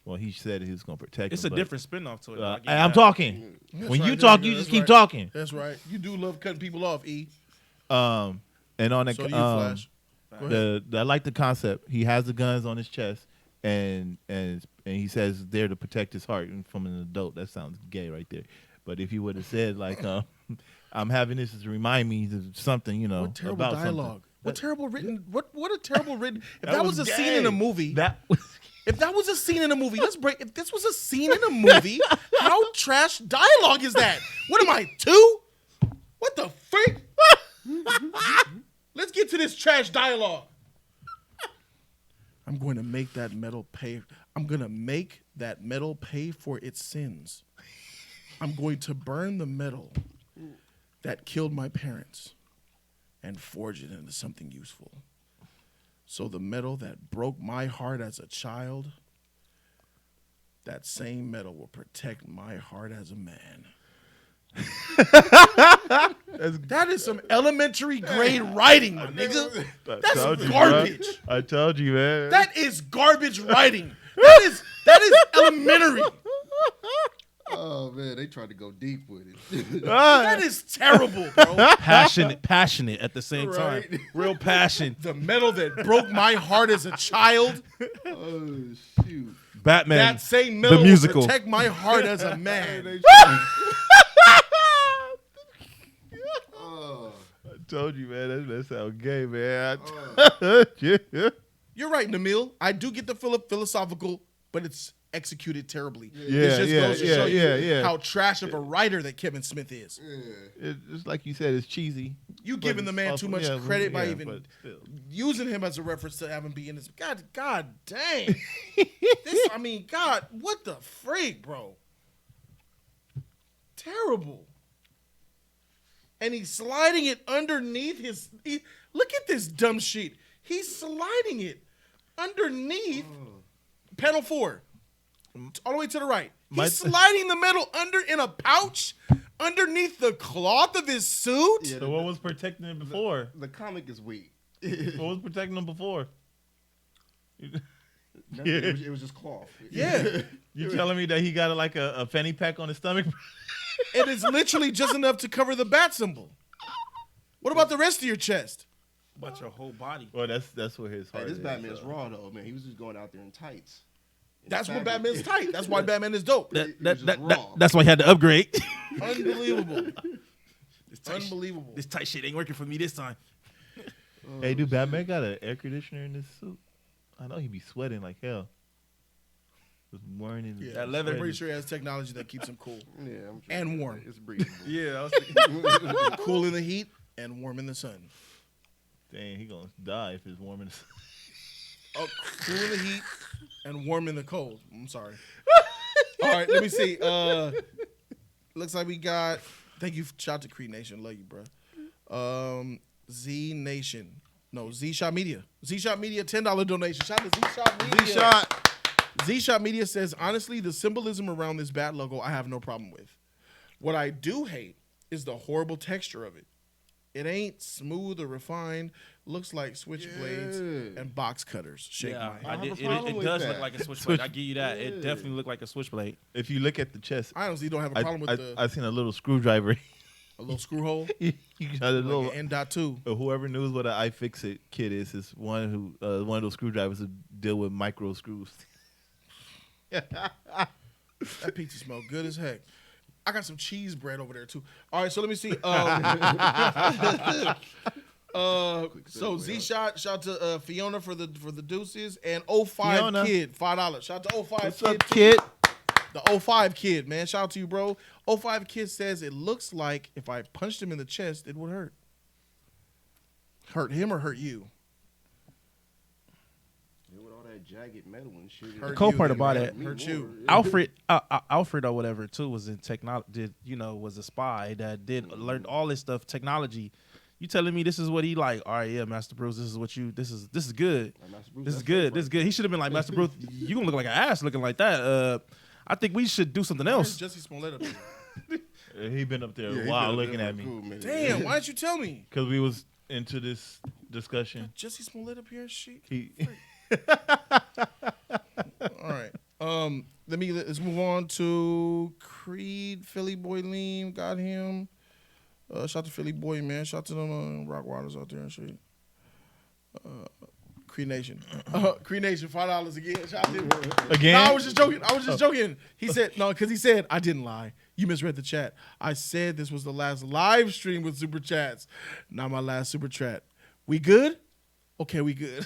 Well, he said he was gonna protect. It's him, a different spin-off to it. I'm talking. That's when right, you talk, there you go. just That's keep right. talking. That's right. You do love cutting people off, E. And on the So you Flash. Go ahead. I like the concept. He has the guns on his chest, and he says it's there to protect his heart from an adult. That sounds gay right there. But if he would have said like, I'm having this to remind me of something, What terrible about dialogue. something. What terrible written. What a terrible written. If That that was was a scene gay. in a movie. If That was a scene in a movie. Let's break. If this was a scene in a movie, how trash dialogue is that? What am I, 2? What the freak? Let's get to this trash dialogue. I'm going to make that metal pay. I'm going to make that metal pay for its sins. I'm going to burn the metal that killed my parents and forge it into something useful. So the metal that broke my heart as a child, that same metal will protect my heart as a man. That is some elementary grade writing, my nigga. That's garbage. I told you, man. That is garbage writing. That is elementary. Oh man, they tried to go deep with it. That is terrible, bro. Passionate at the same time. Real passion. The metal that broke my heart as a child. Oh shoot. Batman. That same metal the musical. will protect my heart as a man. I told you, man. That sounds gay, man. You're right, Namil. I do get the philosophical, but it's executed terribly. Yeah, it just yeah, goes to show yeah, you yeah. how trash of a writer that Kevin Smith is. It's just like you said, it's cheesy. You giving the man too much credit by even still. using him as a reference to having been in this. God dang. God, what the freak, bro? Terrible. And he's sliding it underneath his. Look at this dumb sheet. He's sliding it underneath panel 4, all the way to the right. He's sliding the metal in a pouch underneath the cloth of his suit. Yeah, so what was protecting him before? The comic is weak. What was protecting him before? It was just cloth. Yeah. You telling me that he got like a fanny pack on his stomach? It is literally just enough to cover the bat symbol. What about the rest of your chest? But your whole body. Well, that's where his heart Hey, this is. Batman's raw though, man. He was just going out there in tights. That's what Batman's tight. That's why Batman is dope. That's why he had to upgrade. Unbelievable. Unbelievable. This tight shit ain't working for me this time. Hey, dude, Batman got an air conditioner in this suit? I know he be sweating like hell. Just morning. Yeah, That leather. I'm pretty sure he has technology that keeps him cool Yeah, I'm sure and warm. It's breathable. Yeah, I was thinking. Cool in the heat and warm in the sun. Dang, he gonna die if it's warm in the sun. Oh, cool in the heat and warm in the cold. I'm sorry. All right, let me see. Looks like we got. Thank you. Shout out to Creed Nation. Love you, bro. Z Nation. No, Z Shot Media. Z Shot Media, $10 donation. Shout out to Z Shot Media. Z-Shot. Z Shot Media says, honestly, the symbolism around this bat logo, I have no problem with. What I do hate is the horrible texture of it. It ain't smooth or refined. Looks like switchblades and box cutters. Shake my head. It does look like a switchblade. I give you that. It definitely looked like a switchblade. If you look at the chest, I honestly don't have a problem with I seen a little screwdriver. a little screw hole. You got a little. Like an N.2. Whoever knows what an iFixit kit is one of those screwdrivers who deal with micro screws. That pizza smell good as heck. I got some cheese bread over there too. All right, so let me see. So Z shout to Fiona for the deuces and 05 Fiona. Kid $5. Shout out to 05 What's Kid. up, kid? The 05 Kid, man. Shout out to you, bro. 05 Kid says it looks like if I punched him in the chest, it would hurt. Hurt him or hurt you? With all that jagged metal and shit. The cool part about it, Hurt you. Alfred or whatever too was in technology. Was a spy that learned all this stuff, technology. You telling me this is what he like? All right, yeah, Master Bruce. This is what you. This is good. This is good. This is good. He should have been like Master Bruce. You gonna look like an ass looking like that. I think we should do something else. Jussie Smollett up here. He been up there a while looking at me Damn, why didn't you tell me? because we was into this discussion. Jussie Smollett up here, shit. All right. Let's move on to Creed, Philly Boy Lean. Got him. Shout out to Philly Boy, man. Shout out to them Rock Waters out there and shit. Creed Nation. Creed Nation, $5 again. Shout out to him. Again? No, I was just joking. He said, no, because he said, I didn't lie. You misread the chat. I said this was the last live stream with Super Chats. Not my last Super Chat. We good? Okay, we good.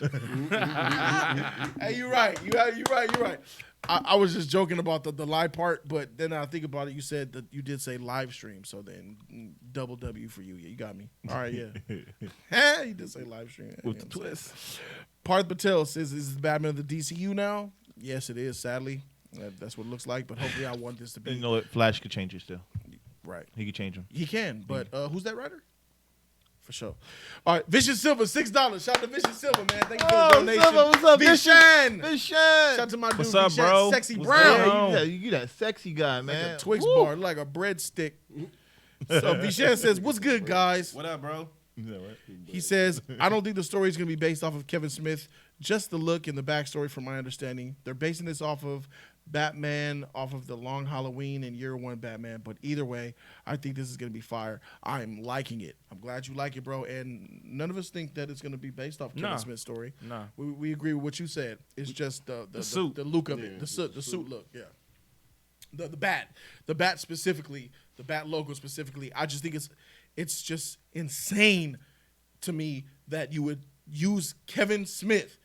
Hey, you're right. You're right. I was just joking about the lie part, but then I think about it. You said that you did say live stream, so then double W for you. Yeah, you got me. All right, yeah. You did say live stream. With the twist. Parth Patel says, is this Batman of the DCU now? Yes, it is, sadly. That's what it looks like, but hopefully I want this to be. You know what? Flash could change it still. Right. He could change them. He can, but who's that writer? For sure. All right, Vicious Silver, $6. Shout out to Vicious Silver, man. Thank you for the donation. What's up, Vishan. Vishan. Shout out to my dude, What's up, Vishan, bro? Sexy What's Brown. up? You that sexy guy, Like man. a Twix Woo. bar, like a breadstick. So Vishan says, what's good, guys? What up, bro? You know what? He says, I don't think the story is going to be based off of Kevin Smith. Just the look and the backstory from my understanding. They're basing this off of Batman, off of the Long Halloween and Year One Batman. But either way, I think this is going to be fire. I'm liking it. I'm glad you like it, bro. And none of us think that it's going to be based off Kevin Smith's story. Nah. We agree with what you said. It's just the suit. the look of it, the suit look. Yeah. The bat specifically, the bat logo specifically. I just think it's just insane to me that you would use Kevin Smith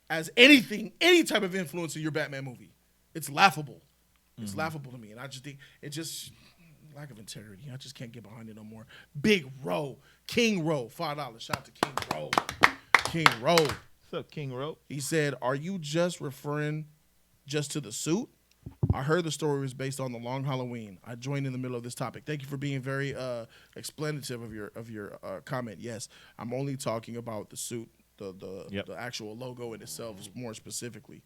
as any type of influence in your Batman movie. It's laughable. It's laughable to me, and I just think it just lack of integrity. I just can't get behind it no more. Big Row, King Row, $5. Shout out to King Row. King Row. What's up, King Row? He said, "Are you just referring just to the suit? I heard the story was based on the Long Halloween. I joined in the middle of this topic. Thank you for being very explanative of your comment. Yes, I'm only talking about the suit, the actual logo in itself, more specifically.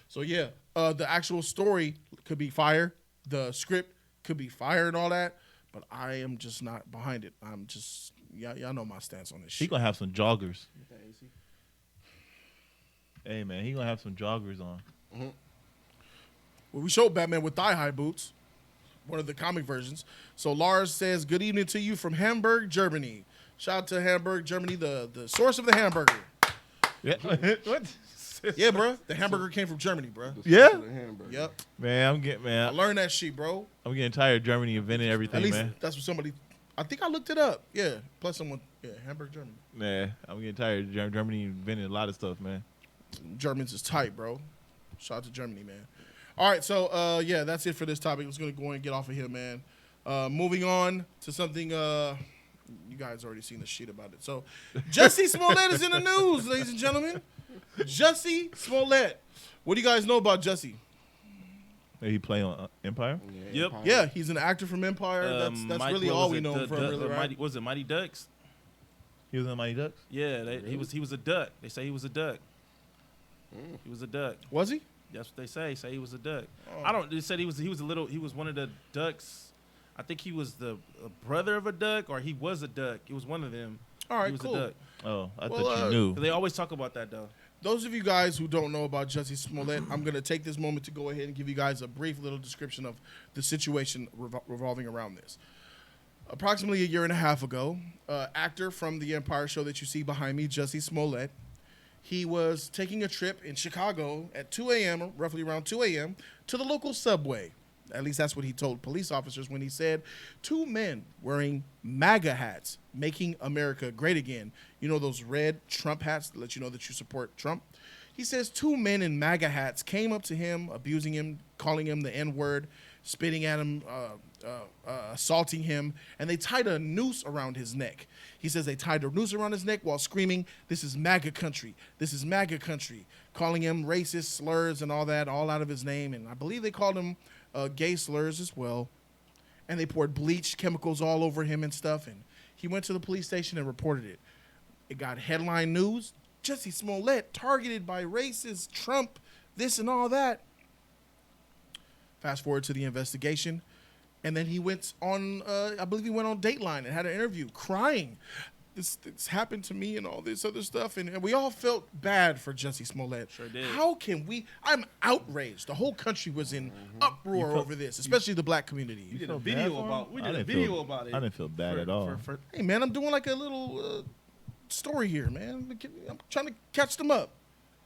So yeah, the actual story could be fire. The script could be fire and all that, but I am just not behind it. I'm just y'all know my stance on this He shit. gonna have some joggers. Hey man, he gonna have some joggers on. Well, we showed Batman with thigh-high boots, one of the comic versions. So Lars says, "Good evening to you from Hamburg, Germany." Shout out to Hamburg, Germany, the source of the hamburger. Yeah. What? Yeah, bro. The hamburger came from Germany, bro. Yeah. Yep. Man, I learned that shit, bro. I'm getting tired of Germany inventing everything, At least man. that's what somebody. I think I looked it up. Yeah. Plus someone. Yeah, Hamburg, Germany. Nah, I'm getting tired of Germany inventing a lot of stuff, man. Germans is tight, bro. Shout out to Germany, man. All right, so yeah, that's it for this topic. I was gonna go and get off of here, man. Moving on to something. You guys already seen the shit about it. So, Jussie Smollett is in the news, ladies and gentlemen. Jussie Smollett. What do you guys know about Jussie? He play on Empire. Yep. Yeah, he's an actor from Empire. That's really all we know him from, really, right? Was it Mighty Ducks? He was in Mighty Ducks. Yeah, he was a duck. They say he was a duck. He was a duck. Was he? That's what they say. Say he was a duck. Oh. I don't. They said he was one of the ducks. I think he was the brother of a duck, or he was a duck. It was one of them. All right, he was cool. a duck. Oh, I Well, thought you knew. They always talk about that though. Those of you guys who don't know about Jussie Smollett, I'm going to take this moment to go ahead and give you guys a brief little description of the situation revolving around this. Approximately a year and a half ago, actor from the Empire show that you see behind me, Jussie Smollett, he was taking a trip in Chicago at 2 a.m., roughly around 2 a.m., to the local subway. At least that's what he told police officers when he said two men wearing MAGA hats, making America great again. You know those red Trump hats that let you know that you support Trump? He says two men in MAGA hats came up to him, abusing him, calling him the N-word, spitting at him, assaulting him, and they tied a noose around his neck. He says they tied a noose around his neck while screaming, "This is MAGA country. This is MAGA country," calling him racist slurs and all that, all out of his name. And I believe they called him gay slurs as well. And they poured bleach chemicals all over him and stuff. And he went to the police station and reported it. It got headline news. Jussie Smollett targeted by racist Trump, this and all that. Fast forward to the investigation. And then he went on, I believe he went on Dateline and had an interview crying. This happened to me and all this other stuff. And we all felt bad for Jussie Smollett. Sure did. How can we? I'm outraged. The whole country was in uproar over this, especially the black community. We did felt a video bad for him? about. We I did a didn't video feel- about it. I didn't feel bad at all. Hey, man, I'm doing like a little story here, man. I'm trying to catch them up.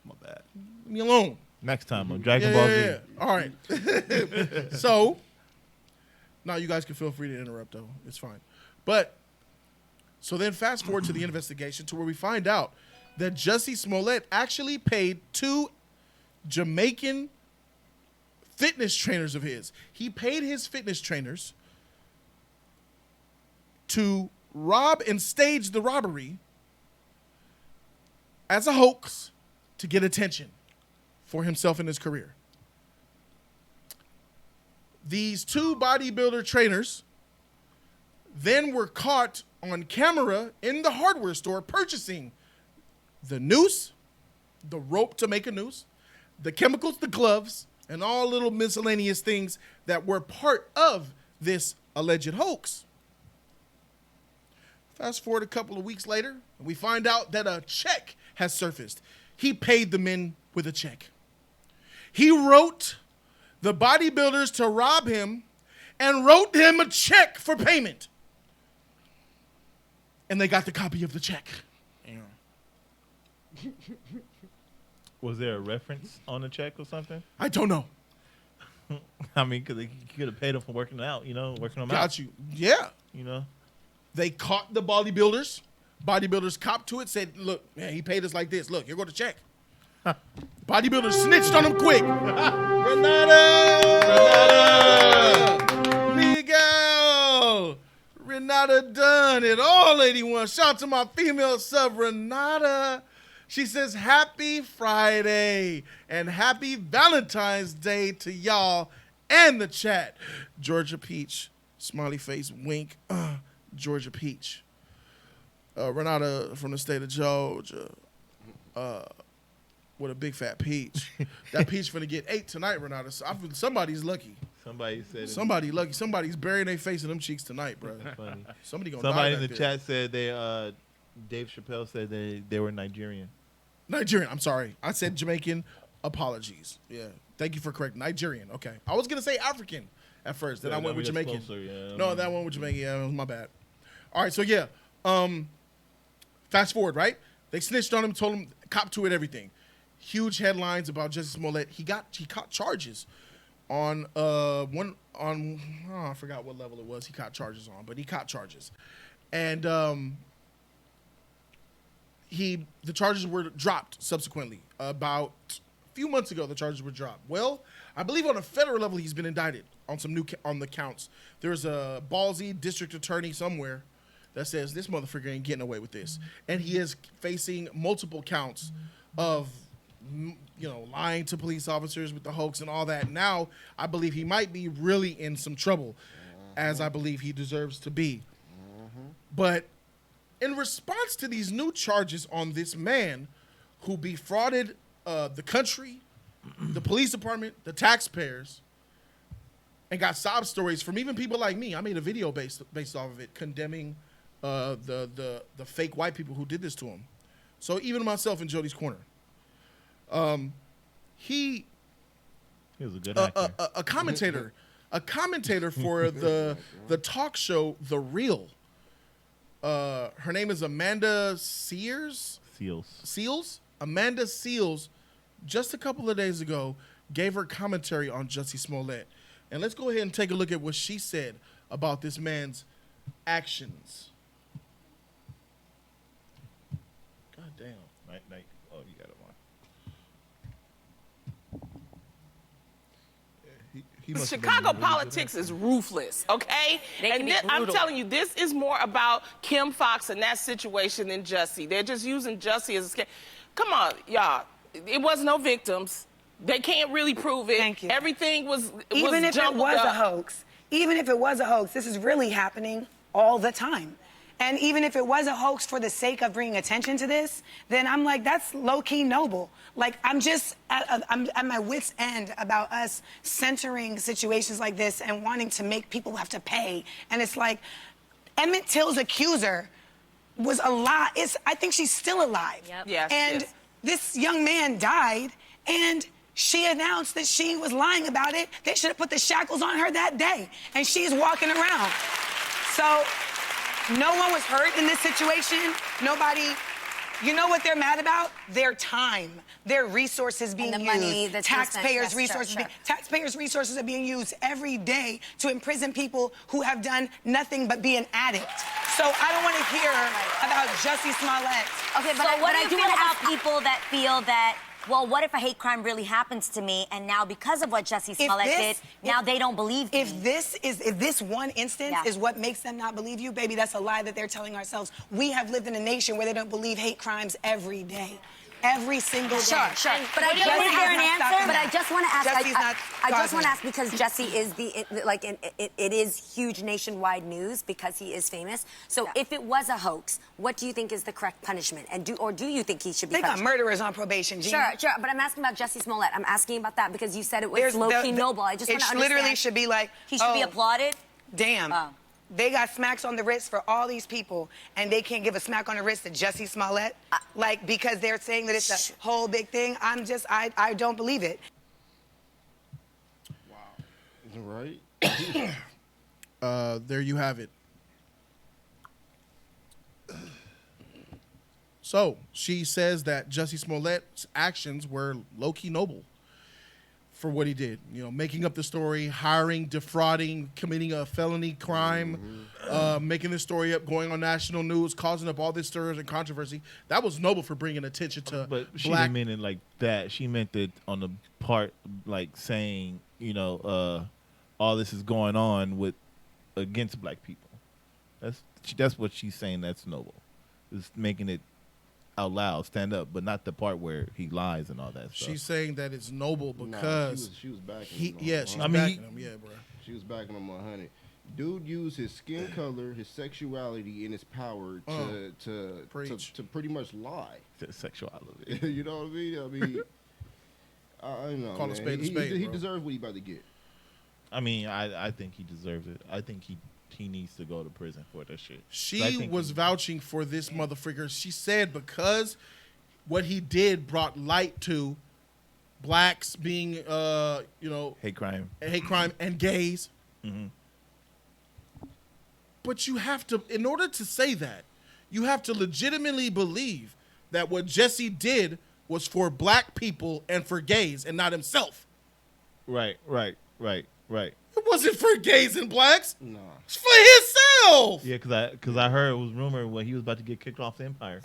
My bad. Leave me alone. Next time on Dragon Ball Z. All right. So, now you guys can feel free to interrupt, though. It's fine. But, so then fast forward to the investigation to where we find out that Jussie Smollett actually paid two Jamaican fitness trainers of his. He paid his fitness trainers to rob and stage the robbery as a hoax to get attention for himself and his career. These two bodybuilder trainers then were caught on camera in the hardware store purchasing the noose, the rope to make a noose, the chemicals, the gloves, and all little miscellaneous things that were part of this alleged hoax. Fast forward a couple of weeks later, and we find out that a check has surfaced. He paid the men with a check. He wrote the bodybuilders to rob him and wrote him a check for payment. And they got the copy of the check. Was there a reference on the check or something? I don't know. I mean, because he could have paid him for working out, working them out. Got you. Yeah. They caught the bodybuilders. Bodybuilders copped to it, said, "Look, man, he paid us like this. Look, here go the check." Bodybuilders snitched on him quick. Renata! Miguel! Renata done it. All 81. Shout out to my female sub, Renata. She says, happy Friday and happy Valentine's Day to y'all and the chat. Georgia Peach. Smiley face, wink. Georgia Peach. Renata from the state of Georgia. With a big fat peach. That peach finna get 8 tonight, Renata. So somebody's lucky. Somebody said Somebody lucky. Somebody's burying their face in them cheeks tonight, bro. funny. Somebody Somebody in die the chat said Dave Chappelle said they were Nigerian. Nigerian. I'm sorry. I said Jamaican. Apologies. Yeah. Thank you for correcting. Nigerian. Okay. I was gonna say African at first. Then I went with Jamaican. Closer, yeah. No, that one with Jamaican. Yeah, it was my bad. All right. So yeah. Fast forward. Right. They snitched on him. Told him cop to it. Everything. Huge headlines about Jussie Smollett. He caught charges on I forgot what level it was. He caught charges on, but he caught charges, and the charges were dropped subsequently. About a few months ago, the charges were dropped. Well, I believe on a federal level, he's been indicted on some on the counts. There's a ballsy district attorney somewhere that says this motherfucker ain't getting away with this, and he is facing multiple counts of lying to police officers with the hoax and all that. Now, I believe he might be really in some trouble, as I believe he deserves to be. But in response to these new charges on this man who defrauded the country, the police department, the taxpayers, and got sob stories from even people like me. I made a video based off of it, condemning the fake white people who did this to him. So even myself in Jody's corner. He was a good actor. A commentator for the talk show The Real. Her name is Amanda Seals. Amanda Seals, just a couple of days ago, gave her commentary on Jussie Smollett. And let's go ahead and take a look at what she said about this man's actions. God damn. Night. Oh, you got it on. Chicago politics is ruthless, okay? And I'm telling you, this is more about Kim Fox and that situation than Jussie. They're just using Jussie as a scare. Come on, y'all. It was no victims. They can't really prove it. Thank you. Everything was even if it was a hoax. Even if it was a hoax, this is really happening all the time. And even if it was a hoax for the sake of bringing attention to this, then I'm like, that's low-key noble. Like, I'm at my wit's end about us centering situations like this and wanting to make people have to pay. And it's like, Emmett Till's accuser was alive. I think she's still alive. Yep. Yes, and this young man died, and she announced that she was lying about it. They should have put the shackles on her that day. And she's walking around. So no one was hurt in this situation. Nobody, you know what they're mad about? Their time, their resources being and the used. money that's taxpayers' spent. resources. Sure. Taxpayers' resources are being used every day to imprison people who have done nothing but be an addict. So I don't want to hear about Jussie Smollett. Okay, but So what I do do you want feel to ask about people that feel that, well, what if a hate crime really happens to me, and now because of what Jussie Smollett did, now they don't believe me? If this one instance is what makes them not believe you, baby, that's a lie that they're telling ourselves. We have lived in a nation where they don't believe hate crimes every day. Every single day. Sure. But I just want to hear an answer. But I just want to ask. I just want to ask because Jussie is it is huge nationwide news because he is famous. So if it was a hoax, what do you think is the correct punishment? And do you think he should be? They got punished? murderers on probation, Gina. Sure. But I'm asking about Jussie Smollett. I'm asking about that because you said it was low-key noble. I just want to understand. It literally should be like, he should be applauded. Damn. Oh. They got smacks on the wrist for all these people, and they can't give a smack on the wrist to Jussie Smollett, because they're saying that it's a whole big thing. I don't believe it. Wow. Right. There you have it. So she says that Jussie Smollett's actions were low-key noble for what he did. Making up the story, hiring, defrauding, committing a felony crime, making this story up, going on national news, causing up all this stir and controversy. That was noble for bringing attention to But she black. didn't mean it like that. She meant it on the part, like saying, all this is going on against black people. That's what she's saying. That's noble. Is making it out loud, stand up, but not the part where he lies and all that stuff. She's saying that it's noble because she was backing him. she's backing him. Yeah, bro. She was backing him 100. Dude used his skin color, his sexuality, and his power to pretty much lie. Sexuality. You know what I mean? I don't know. Call a spade a spade. He deserves what he about to get. I mean, I think he deserves it. I think he needs to go to prison for that shit. She was vouching for this motherfucker. She said because what he did brought light to blacks being, hate crime and gays. Mm-hmm. But you have to, in order to say that, you have to legitimately believe that what Jussie did was for black people and for gays and not himself. Right. It wasn't for gays and blacks. No. It's for himself. Yeah, because I heard it was rumored when he was about to get kicked off the Empire.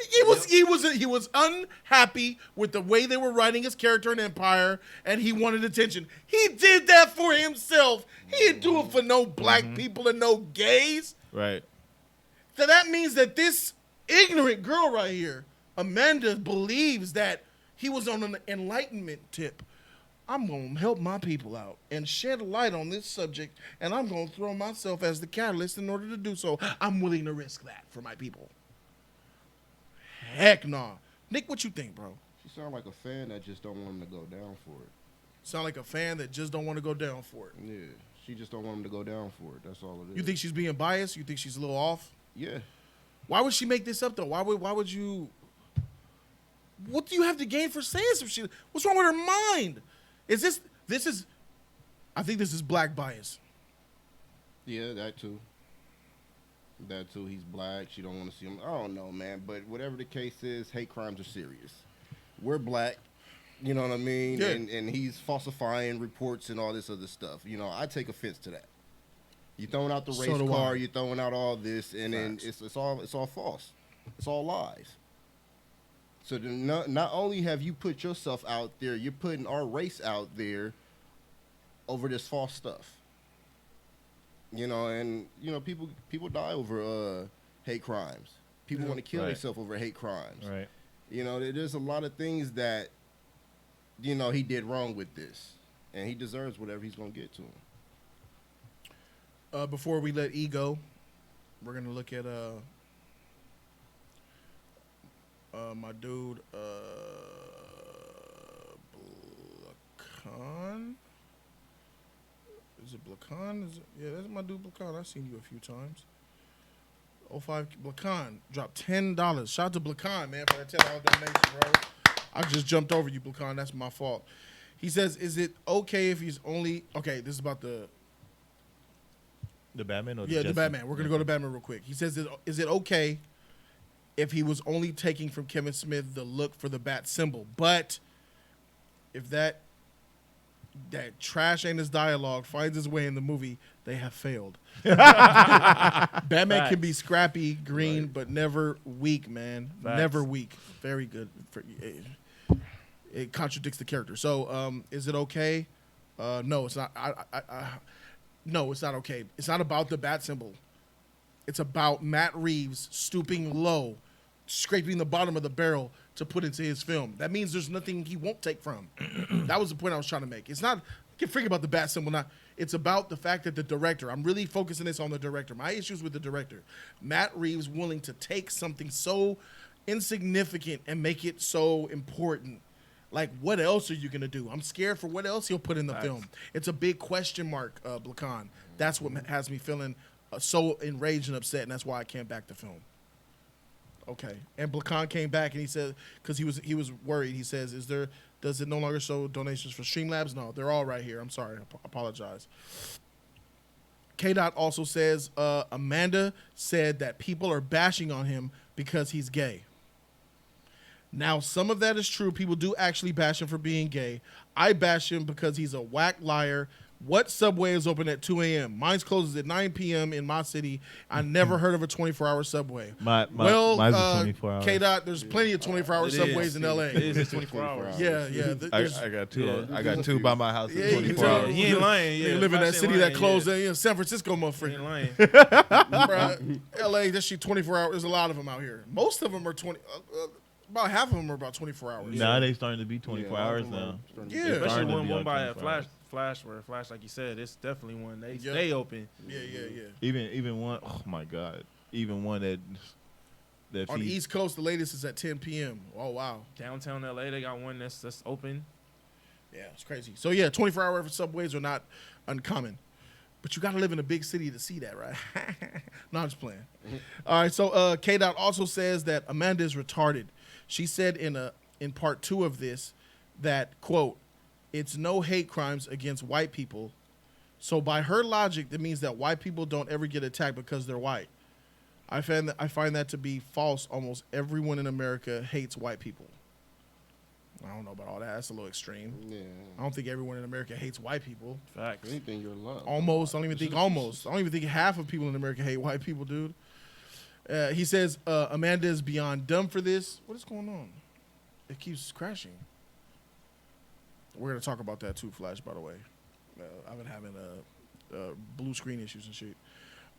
He was unhappy with the way they were writing his character in Empire, and he wanted attention. He did that for himself. He didn't do it for no black people and no gays. Right. So that means that this ignorant girl right here, Amanda, believes that he was on an enlightenment tip. I'm going to help my people out and shed a light on this subject, and I'm going to throw myself as the catalyst in order to do so. I'm willing to risk that for my people. Heck nah. Nick, what you think, bro? She sound like a fan that just don't want him to go down for it. Sound like a fan that just don't want to go down for it. Yeah, she just don't want him to go down for it. That's all it is. You think she's being biased? You think she's a little off? Yeah. Why would she make this up, though? Why would you... What do you have to gain for saying some shit? What's wrong with her mind? I think this is black bias. Yeah, that too. He's black. She don't want to see him. I don't know, man. But whatever the case is, hate crimes are serious. We're black. You know what I mean? Yeah. And he's falsifying reports and all this other stuff. You know, I take offense to that. You're throwing out the race car. You're throwing out all this, and then it's all false. It's all lies. So not only have you put yourself out there, you're putting our race out there over this false stuff. You know, and you know people die over hate crimes. People want to kill themselves over hate crimes. Right. You know, there's a lot of things that he did wrong with this, and he deserves whatever he's gonna get to him. Before we let E go, we're gonna look at my dude Blacan. Is it Blacan? Yeah, that's my dude Blacan. I've seen you a few times. 05 Blacan dropped $10. Shout out to Blacan, man, for that $10 donation, bro. I just jumped over you, Blacan. That's my fault. He says, "Is it okay if he's only okay?" This is about the Batman or the Batman. We're gonna go to Batman real quick. He says, "Is it okay if he was only taking from Kevin Smith the look for the bat symbol, but if that trash anus dialogue finds its way in the movie, they have failed." Batman can be scrappy, green, but never weak, man. Facts. Never weak. Very good. It contradicts the character. So, is it okay? No, it's not. No, it's not okay. It's not about the bat symbol. It's about Matt Reeves stooping low, scraping the bottom of the barrel to put into his film. That means there's nothing he won't take from. That was the point I was trying to make. It's not, get freaking about the bat symbol. It's about the fact that the director, I'm really focusing this on the director. My issues with the director, Matt Reeves willing to take something so insignificant and make it so important. Like, what else are you going to do? I'm scared for what else he'll put in the film. It's a big question mark, Blacan. That's what has me feeling so enraged and upset, and that's why I can't back the film. Okay. And Blacan came back and he said, because he was worried. He says, does it no longer show donations for Streamlabs? No, they're all right here. I'm sorry. I apologize. K-Dot also says, Amanda said that people are bashing on him because he's gay. Now, some of that is true. People do actually bash him for being gay. I bash him because he's a whack liar What subway is open at 2 a.m.? Mine's closes at 9 p.m. in my city. I never heard of a 24-hour subway. Mine's a 24 hours. K-Dot, there's plenty of 24-hour subways in L.A. It is 24 hours. Yeah. I got two. I got two by my house. Yeah, 24 hours. He ain't lying. You live in that city that closed. San Francisco, He motherfucker. ain't lying. Bruh, L.A. That shit 24 hours. There's a lot of them out here. Most of them are 20. About half of them are about 24 hours. Now they starting to be 24 hours now. Yeah. Especially Starting to be one on by a 24 hours. flash, like you said, it's definitely one. They stay open. Yeah. Even one. Oh my God. Even one that On the East Coast, the latest is at 10 p.m. Oh wow. Downtown LA, they got one that's open. Yeah, it's crazy. So yeah, 24-hour subways are not uncommon, but you got to live in a big city to see that, right? No, I'm just playing. All right. So K. Dot also says that Amanda is retarded. She said in part 2 of this that, quote, it's no hate crimes against white people. So by her logic, that means that white people don't ever get attacked because they're white. I find that to be false. Almost everyone in America hates white people. I don't know about all that. That's a little extreme. Yeah. I don't think everyone in America hates white people. Facts. Anything you're loved. Almost. I don't even think almost. I don't even think half of people in America hate white people, dude. He says Amanda is beyond dumb for this. What is going on? It keeps crashing. We're going to talk about that too, Flash, by the way. I've been having blue screen issues and shit.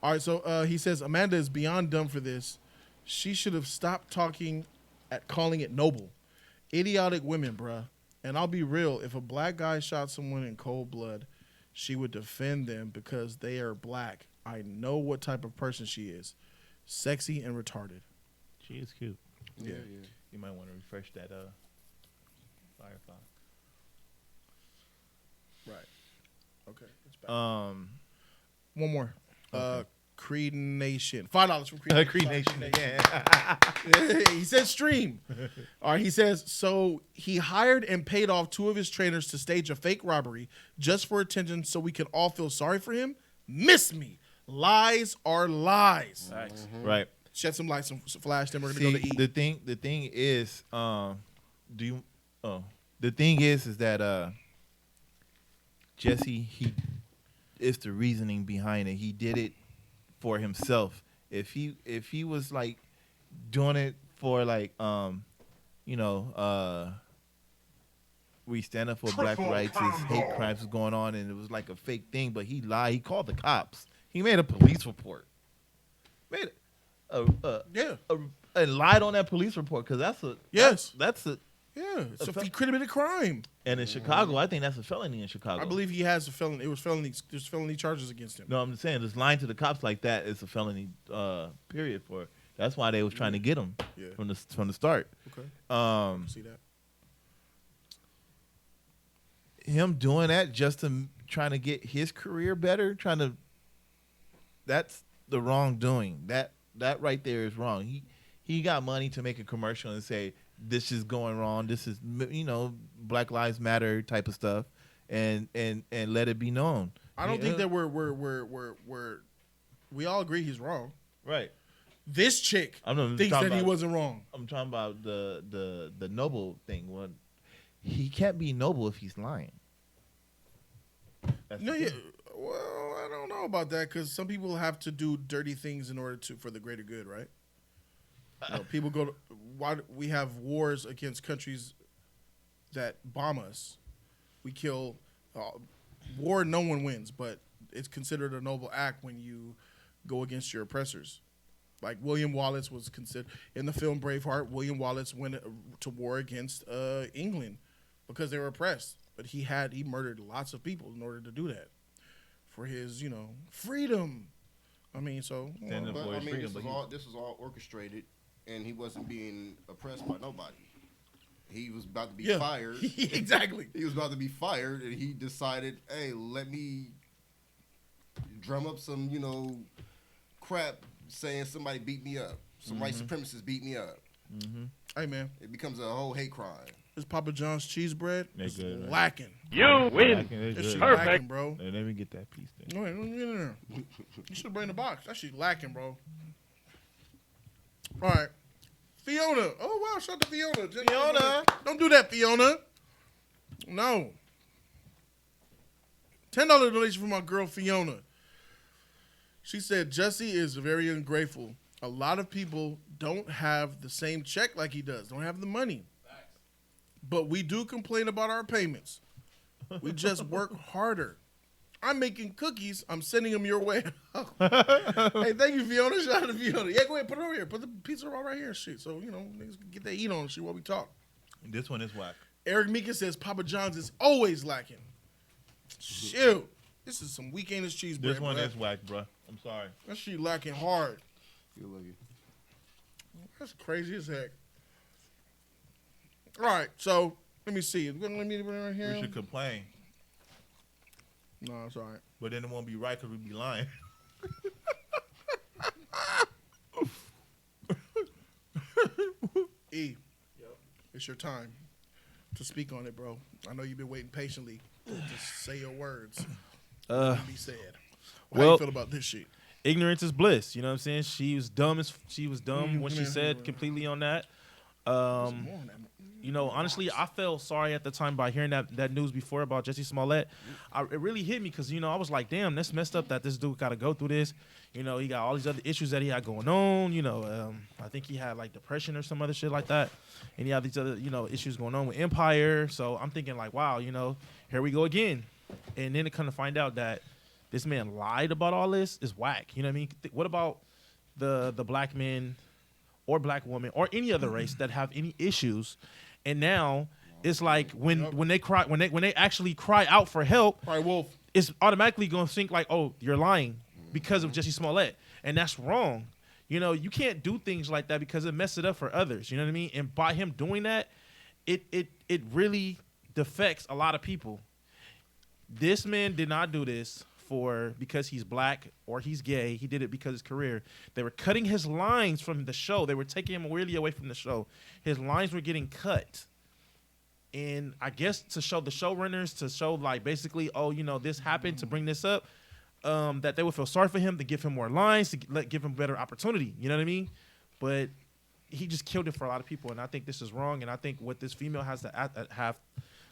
All right, so he says Amanda is beyond dumb for this. She should have stopped calling it noble. Idiotic women, bruh. And I'll be real, if a black guy shot someone in cold blood, she would defend them because they are black. I know what type of person she is. Sexy and retarded. She is cute. Yeah. You might want to refresh that Firefox. Right. Okay. It's back. One more. Okay. Creed Nation. $5 from Creed Nation. Creed Nation. Yeah. He said stream. All right. He says, so he hired and paid off 2 of his trainers to stage a fake robbery just for attention so we can all feel sorry for him? Miss me. Lies are lies. Facts. Right. Shed some light, some Flash, then we're going to go to eat. The thing is, the thing is that Jussie, it's the reasoning behind it. He did it for himself. If he was like doing it for like we stand up for black rights, hate crimes was going on, and it was like a fake thing, but he lied. He called the cops. He made a police report. And lied on that police report because that's a it's a criminal crime. And in Chicago, I think that's a felony in Chicago. I believe he has a felony. It was felony. There's felony charges against him. No, I'm just saying, just lying to the cops like that is a felony. Period. For that's why they was trying to get him from the start. Okay. See that. Him doing that just to trying to get his career better, that's the wrongdoing. That right there is wrong. He got money to make a commercial and say this is going wrong. This is Black Lives Matter type of stuff, and let it be known. I don't think that we all agree he's wrong. Right. This chick thinks that he wasn't wrong. I'm talking about the noble thing. Well, he can't be noble if he's lying. Well, I don't know about that because some people have to do dirty things in order for the greater good, right? People why we have wars against countries that bomb us. We kill. War, no one wins, but it's considered a noble act when you go against your oppressors. Like William Wallace was considered in the film Braveheart. William Wallace went to war against England because they were oppressed, but he murdered lots of people in order to do that for his freedom. I mean, so this was all orchestrated, and he wasn't being oppressed by nobody. He was about to be fired. Exactly. He was about to be fired, and he decided, hey, let me drum up some, crap saying somebody beat me up. Some white supremacists beat me up. Mm-hmm. Hey, man. It becomes a whole hate crime. This Papa John's cheese bread is lacking. You win. It's Perfect. lacking, bro. Hey, let me get that piece then. No, wait, let me get in there. You should bring the box. That shit lacking, bro. All right. Fiona. Oh, wow. Shout out to Fiona. Fiona. Don't do that, Fiona. No. $10 donation from my girl Fiona. She said, Jussie is very ungrateful. A lot of people don't have the same check like he does, don't have the money. But we do complain about our payments. We just work harder. I'm making cookies. I'm sending them your way. Hey, thank you, Fiona. Shout out to Fiona. Yeah, go ahead. Put it over here. Put the pizza roll right here. Shit. So, niggas can get their eat on shit while we talk. This one is whack. Eric Meekin says Papa John's is always lacking. Shoot. This is some weak anus cheese bread. This one is whack, bro. I'm sorry. That shit lacking hard. You love you. That's crazy as heck. All right, so let me see. Let me right here. We should complain. No, it's all right. But then it won't be right because we be lying. E, it's your time to speak on it, bro. I know you've been waiting patiently to say your words. Be said. How you feel about this shit? Ignorance is bliss. You know what I'm saying? She was dumb when she said completely on that. Honestly, I felt sorry at the time by hearing that news before about Jussie Smollett. It really hit me because, I was like, damn, that's messed up that this dude got to go through this. He got all these other issues that he had going on. I think he had, like, depression or some other shit like that. And he had these other, issues going on with Empire. So I'm thinking, like, wow, here we go again. And then to kind of find out that this man lied about all this is whack. You know what I mean? What about the black men or black women or any other race that have any issues? And now it's like when they actually cry out for help, cry wolf, it's automatically going to think like, oh, you're lying because of Jussie Smollett, and that's wrong. You can't do things like that because it messes it up for others. You know what I mean? And by him doing that, it really defects a lot of people. This man did not do this because he's black or he's gay. He did it because of his career. They were cutting his lines from the show. They were taking him really away from the show. His lines were getting cut. And I guess to show the showrunners, to show like basically, this happened, to bring this up, that they would feel sorry for him, to give him more lines, to give him better opportunity. You know what I mean? But he just killed it for a lot of people. And I think this is wrong. And I think what this female has to have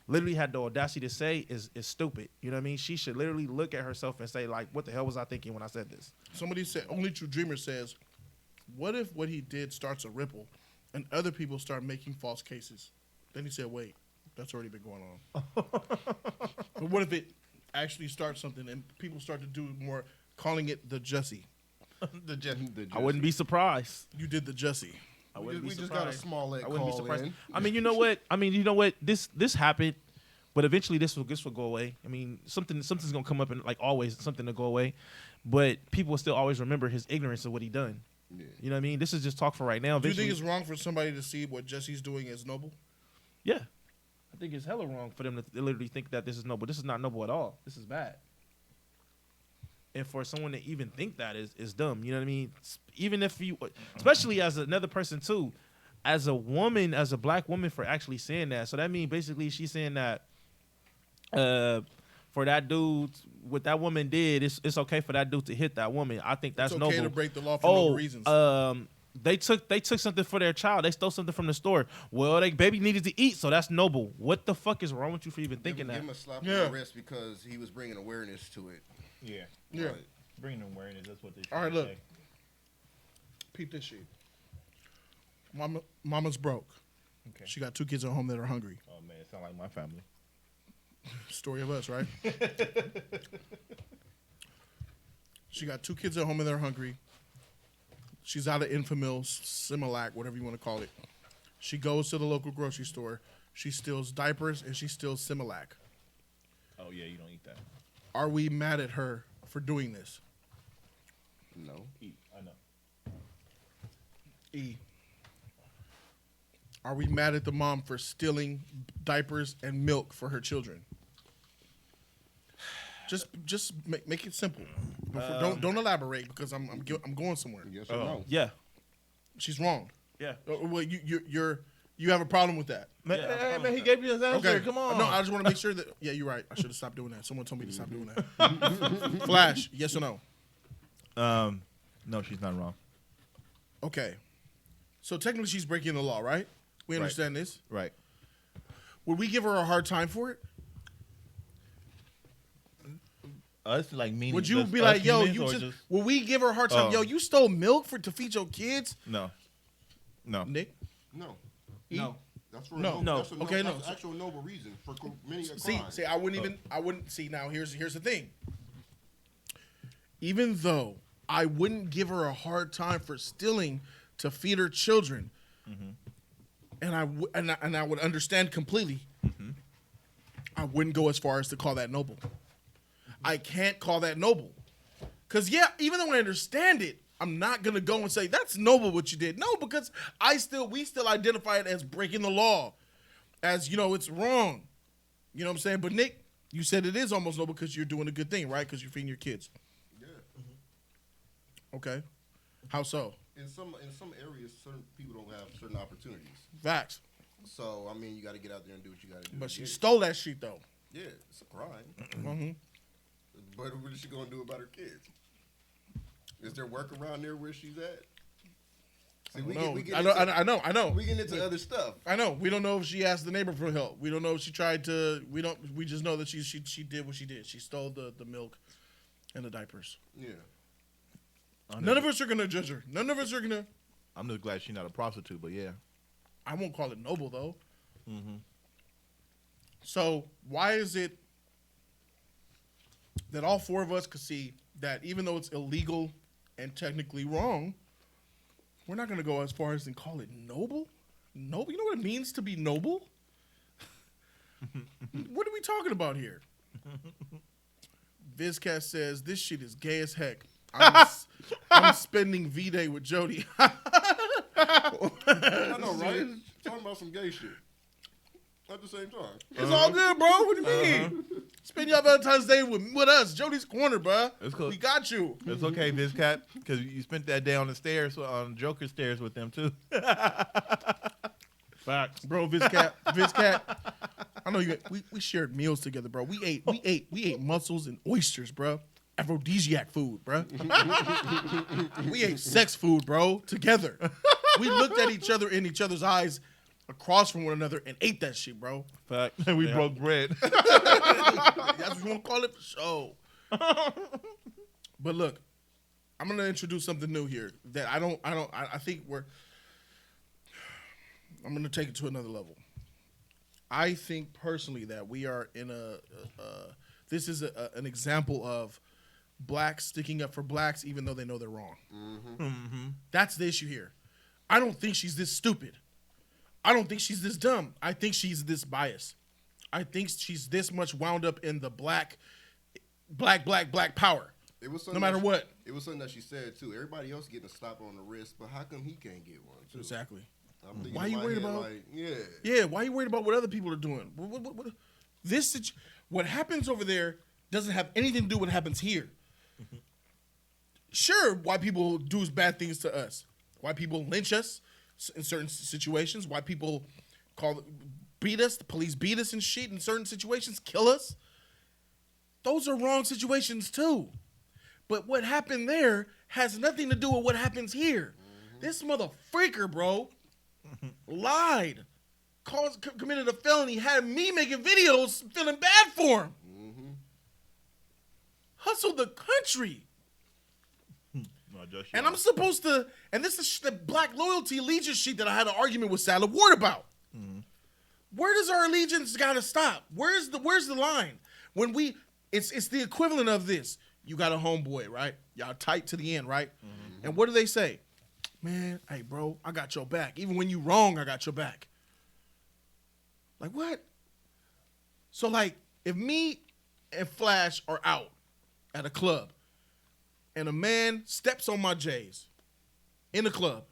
literally had the audacity to say is stupid. You know what I mean? She should literally look at herself and say, like, what the hell was I thinking when I said this? Somebody said, Only True Dreamer says, what if what he did starts a ripple and other people start making false cases? Then he said, wait, that's already been going on. But what if it actually starts something and people start to do more, calling it the Jussie? the Jussie. I wouldn't be surprised. You did the Jussie. We just got a Smollett call wouldn't be surprised. in. I mean, you know what? This happened, but eventually this will go away. I mean, something's gonna come up, and like always, something to go away. But people will still always remember his ignorance of what he done. Yeah. You know what I mean? This is just talk for right now. Do you think it's wrong for somebody to see what Jussie's doing as noble? Yeah, I think it's hella wrong for them to literally think that this is noble. This is not noble at all. This is bad. And for someone to even think that is dumb. You know what I mean? Even if you, especially as another person too, as a woman, as a black woman, for actually saying that. So that means basically she's saying that for that dude, what that woman did, it's okay for that dude to hit that woman. I think that's it's noble. okay to break the law for no reasons. They took something for their child. They stole something from the store. Well, they baby needed to eat, so that's noble. What the fuck is wrong with you for even thinking that? Give him a slap on the wrist because he was bringing awareness to it. Yeah. Yeah. Right. Bringing awareness, that's what they should All right, look. say. Peep this shit. Mama's broke. Okay. She got 2 kids at home that are hungry. Oh, man, it sounds like my family. Story of us, right? She got 2 kids at home and they're hungry. She's out of Infamil, Similac, whatever you want to call it. She goes to the local grocery store. She steals diapers and she steals Similac. Oh, yeah, you don't eat that. Are we mad at her for doing this? No. I know. E. Are we mad at the mom for stealing diapers and milk for her children? Just make it simple. Don't elaborate because I'm going somewhere. Yes or no? Yeah. She's wrong. Yeah. Well, you have a problem with that. Man, man, he gave you his answer. Okay. Come on. No, I just want to make sure that. Yeah, you're right. I should have stopped doing that. Someone told me to stop doing that. Flash, yes or no? No, she's not wrong. Okay. So technically, she's breaking the law, right? We understand this. Right. Would we give her a hard time for it? Us, like meaning. Would you just be us like, yo, humans, you or just, will we give her a hard time? Yo, you stole milk to feed your kids? No. Nick? No. No. That's for No. That's Okay, that's no. actual noble reason for many a See, crime. I wouldn't see. Now here's the thing. Even though I wouldn't give her a hard time for stealing to feed her children, and I would understand completely, I wouldn't go as far as to call that noble. I can't call that noble, because even though I understand it, I'm not gonna go and say that's noble what you did. No, because we still identify it as breaking the law, as it's wrong. You know what I'm saying? But Nick, you said it is almost noble because you're doing a good thing, right? Because you're feeding your kids. Yeah. Okay. How so? In some areas, certain people don't have certain opportunities. Facts. So I mean, you got to get out there and do what you got to do. But she stole that shit though. Yeah, it's a crime. Mm-hmm. But what is she gonna do about her kids? Is there work around there where she's at? See, I know. We get into other stuff. I know. We don't know if she asked the neighbor for help. We don't know if she tried to. We just know that she did what she did. She stole the milk and the diapers. Yeah. None of us are gonna judge her. None of us are gonna. I'm just glad she's not a prostitute, but yeah. I won't call it noble though. So why is it that all four of us could see that even though it's illegal and technically wrong, we're not going to go as far as and call it noble? Noble? You know what it means to be noble? What are we talking about here? Vizcast says, this shit is gay as heck. I'm spending V-Day with Jody. I know, right? Talking about some gay shit at the same time. It's all good, bro. What do you mean? Spend your Valentine's Day with us. Jody's Corner, bro. It's cool. We got you. It's okay, Vizcat, because you spent that day on the stairs, on Joker stairs with them, too. Facts. Bro, Vizcat. I know we shared meals together, bro. We ate mussels and oysters, bro. Aphrodisiac food, bro. We ate sex food, bro, together. We looked at each other in each other's eyes across from one another and ate that shit, bro. Fact. We broke bread. That's what you want to call it for sure. But look, I'm gonna introduce something new here that I think I'm gonna take it to another level. I think personally that we are in this is an example of blacks sticking up for blacks even though they know they're wrong. That's the issue here. I don't think she's this stupid. I don't think she's this dumb. I think she's this biased. I think she's this much wound up in the black power. It was no matter what. It was something that she said too. Everybody else getting a slap on the wrist, but how come he can't get one too? Exactly. Why are you worried about? Like, yeah. Why are you worried about what other people are doing? What happens over there doesn't have anything to do with what happens here. Sure, white people do bad things to us. White people lynch us in certain situations. White people beat us. The police beat us and shit in certain situations. Kill us. Those are wrong situations too. But what happened there has nothing to do with what happens here. This motherfreaker, bro, lied, committed a felony, had me making videos feeling bad for him. Hustled the country. And I'm supposed to, and this is the black loyalty allegiance sheet that I had an argument with South La Brea about. Where does our allegiance gotta stop? Where's the line? When it's the equivalent of this. You got a homeboy, right? Y'all tight to the end, right? And what do they say? Man, hey, bro, I got your back. Even when you wrong, I got your back. Like, what? So, like, if me and Flash are out at a club and a man steps on my J's in the club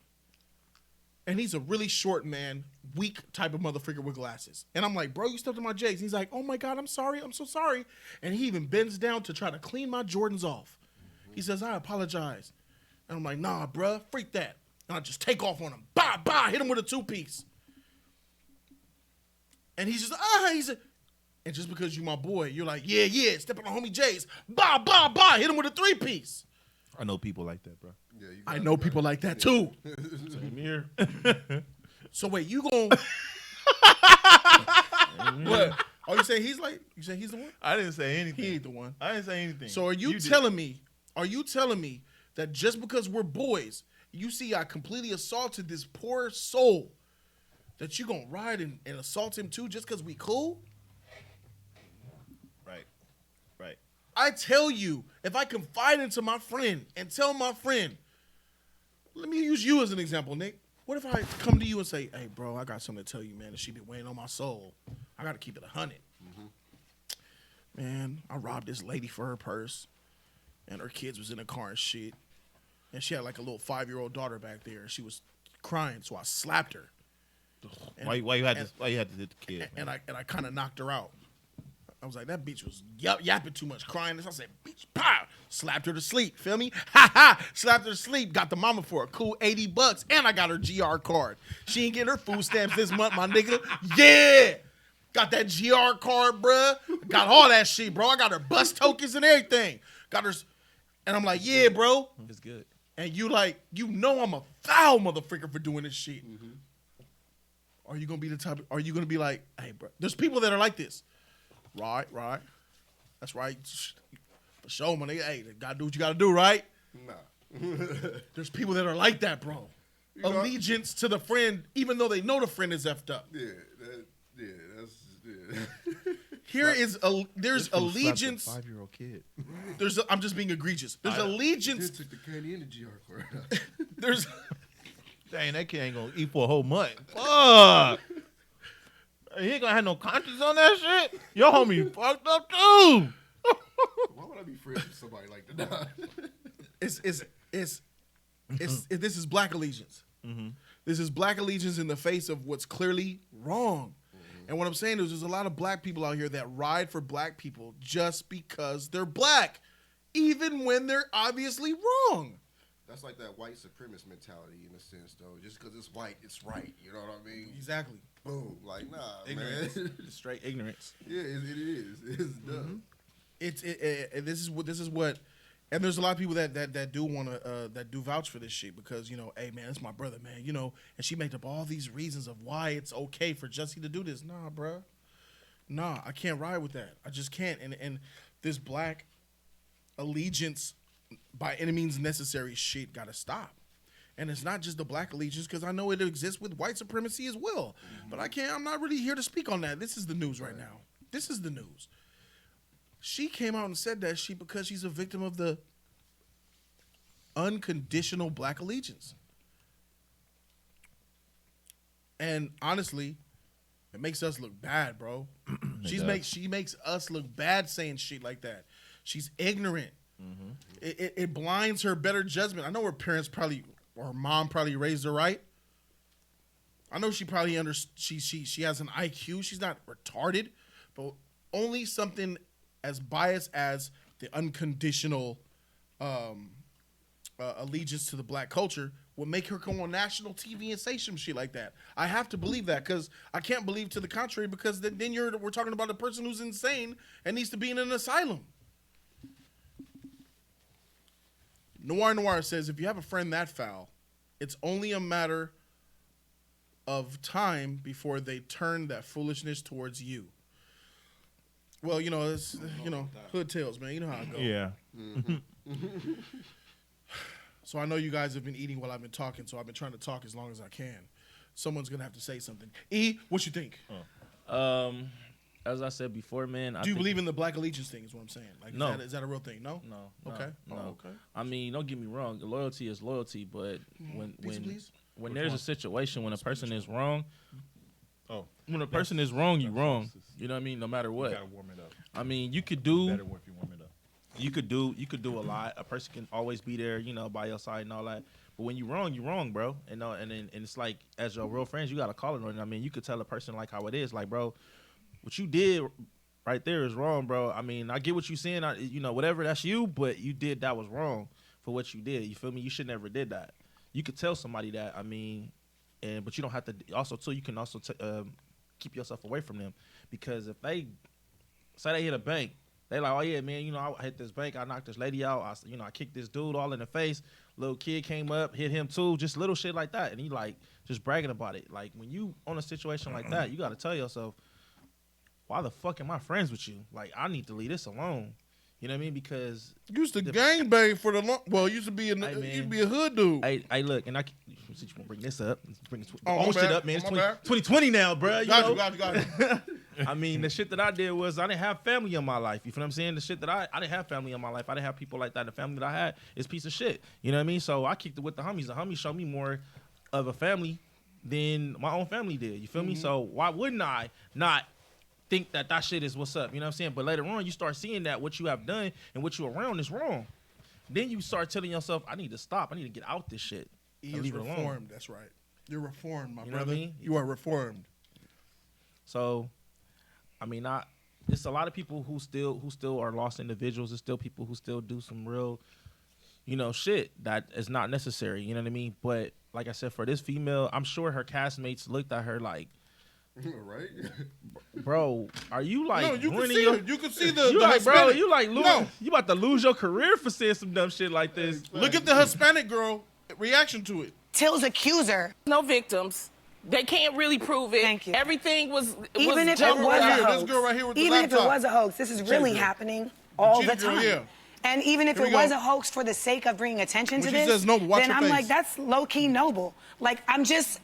and he's a really short man, weak type of motherfucker with glasses. And I'm like, bro, you stepped on my J's. And he's like, oh, my God, I'm sorry. I'm so sorry. And he even bends down to try to clean my Jordans off. He says, I apologize. And I'm like, nah, bruh, freak that. And I just take off on him. Bah, hit him with a two-piece. And he's just, and just because you my boy, you're like, yeah, step on the homie J's. Bah, hit him with a three-piece. I know people like that, bro. Yeah, I know people like that, too. Same here. So wait, you gon' what? Oh, you say he's the one? I didn't say anything. He ain't the one. I didn't say anything. So are you telling me that just because we're boys, you see I completely assaulted this poor soul, that you gonna ride and assault him too just because we cool? Right. I tell you, if I confide into my friend and tell my friend, let me use you as an example, Nick. What if I come to you and say, hey, bro, I got something to tell you, man, and she been weighing on my soul. I got to keep it 100. Man, I robbed this lady for her purse, and her kids was in the car and shit. And she had like a little 5-year-old daughter back there. She was crying, so I slapped her. Why you had to hit the kid? And I kind of knocked her out. I was like, that bitch was yapping too much, crying. So I said, bitch, pow! Slapped her to sleep. Feel me? Ha ha! Slapped her to sleep. Got the mama for a cool $80, and I got her GR card. She ain't getting her food stamps this month, my nigga. Yeah! Got that GR card, bruh. Got all that shit, bro. I got her bus tokens and everything. Got her, and I'm like, yeah, bro. It's good. And you like, I'm a foul motherfucker for doing this shit. Are you gonna be the type? Are you gonna be like, hey, bro? There's people that are like this. Right. That's right. For sure, my nigga. Hey, gotta do what you gotta do, right? Nah. There's people that are like that, bro. Allegiance to the friend, even though they know the friend is effed up. There's allegiance. 5-year-old kid. I'm just being egregious. There's allegiance. Took the candy and the GR card. There's. Dang, that kid ain't gonna eat for a whole month. Fuck. He ain't gonna have no conscience on that shit. Your homie fucked up too. Why would I be friends with somebody like that? This is black allegiance. This is black allegiance in the face of what's clearly wrong. And what I'm saying is there's a lot of black people out here that ride for black people just because they're black, even when they're obviously wrong. That's like that white supremacist mentality in a sense, though. Just because it's white, it's right. You know what I mean? Exactly. Boom. Like, nah, Ignorance. man. Straight ignorance. Yeah, it is. It's dumb. This is what, and there's a lot of people that do want to that do vouch for this shit because hey man, it's my brother, man, and she made up all these reasons of why it's okay for Jussie to do this. Nah, bruh. Nah, I can't ride with that. I just can't. And this black allegiance by any means necessary shit gotta stop. And it's not just the black allegiance, because I know it exists with white supremacy as well. But I'm not really here to speak on that. This is the news right now. This is the news. She came out and said that because she's a victim of the unconditional black allegiance. And honestly, it makes us look bad, bro. She makes us look bad saying shit like that. She's ignorant. It blinds her better judgment. I know her parents her mom probably raised her right. I know she probably she has an IQ. She's not retarded, but only something as biased as the unconditional allegiance to the black culture would make her come on national TV and say some shit like that. I have to believe that because I can't believe to the contrary, because then we're talking about a person who's insane and needs to be in an asylum. Noir says, if you have a friend that foul, it's only a matter of time before they turn that foolishness towards you. Well, it's hood tales, man. You know how it goes. Yeah. So I know you guys have been eating while I've been talking, so I've been trying to talk as long as I can. Someone's gonna have to say something. E, what you think? As I said before, man. Do you believe in the black allegiance thing? Is what I'm saying. Like, no. Is that a real thing? No. No. Okay. No. Oh, okay. I mean, don't get me wrong. Loyalty is loyalty, but Please. when there's a situation when a person is wrong, when a Yes. person is wrong, you wrong. You know what I mean? No matter what. You gotta warm it up. I mean, you could do. Better if you warm it up. You could do a lot. A person can always be there, by your side and all that. But when you're wrong, bro. And it's like, as your real friends, you gotta call it on it. I mean, you could tell a person like how it is, like, bro, what you did right there is wrong, bro. I mean, I get what you're saying, whatever, that's you, but you did that was wrong for what you did. You feel me? You should never did that. You could tell somebody that. I mean, but you don't have to. Also, too, you can also keep yourself away from them, because if they say they hit a bank, they like, oh yeah, man, I hit this bank, I knocked this lady out, I kicked this dude all in the face. Little kid came up, hit him too, just little shit like that, and he like just bragging about it. Like, when you on a situation like that, you got to tell yourself, why the fuck am I friends with you? Like, I need to leave this alone. You know what I mean? Because you used to gangbang for the long. Well, used to be a hood dude. I look, and since you want to bring this up, bring this shit up, man. It's 2020 now, bro. Got you. I mean, the shit that I did was I didn't have family in my life. You feel what I'm saying? The shit that I didn't have family in my life. I didn't have people like that. The family that I had is piece of shit. You know what I mean? So I kicked it with the homies. The homies showed me more of a family than my own family did. You feel me? So why wouldn't I not think that shit is what's up? You know what I'm saying? But later on, you start seeing that what you have done and what you around is wrong. Then you start telling yourself, I need to stop. I need to get out this shit. He is reformed. That's right. You're reformed, my brother. Know what I mean? You are reformed. So, I mean, it's a lot of people who still are lost individuals. There's still people who still do some real, shit that is not necessary. You know what I mean? But like I said, for this female, I'm sure her castmates looked at her like, right? Bro, are you like? No, you can see the. You like, Hispanic. bro? You like? You about to lose your career for saying some dumb shit like this? Look at the Hispanic girl reaction to it. Till's accuser. No victims. They can't really prove it. Thank you. Everything was even if it was a hoax. This girl right here with the even laptop. if it was a hoax, this is really happening all the time. Yeah. And even if it was a hoax for the sake of bringing attention to this, says, no, then I'm like, that's low-key noble. Like, I'm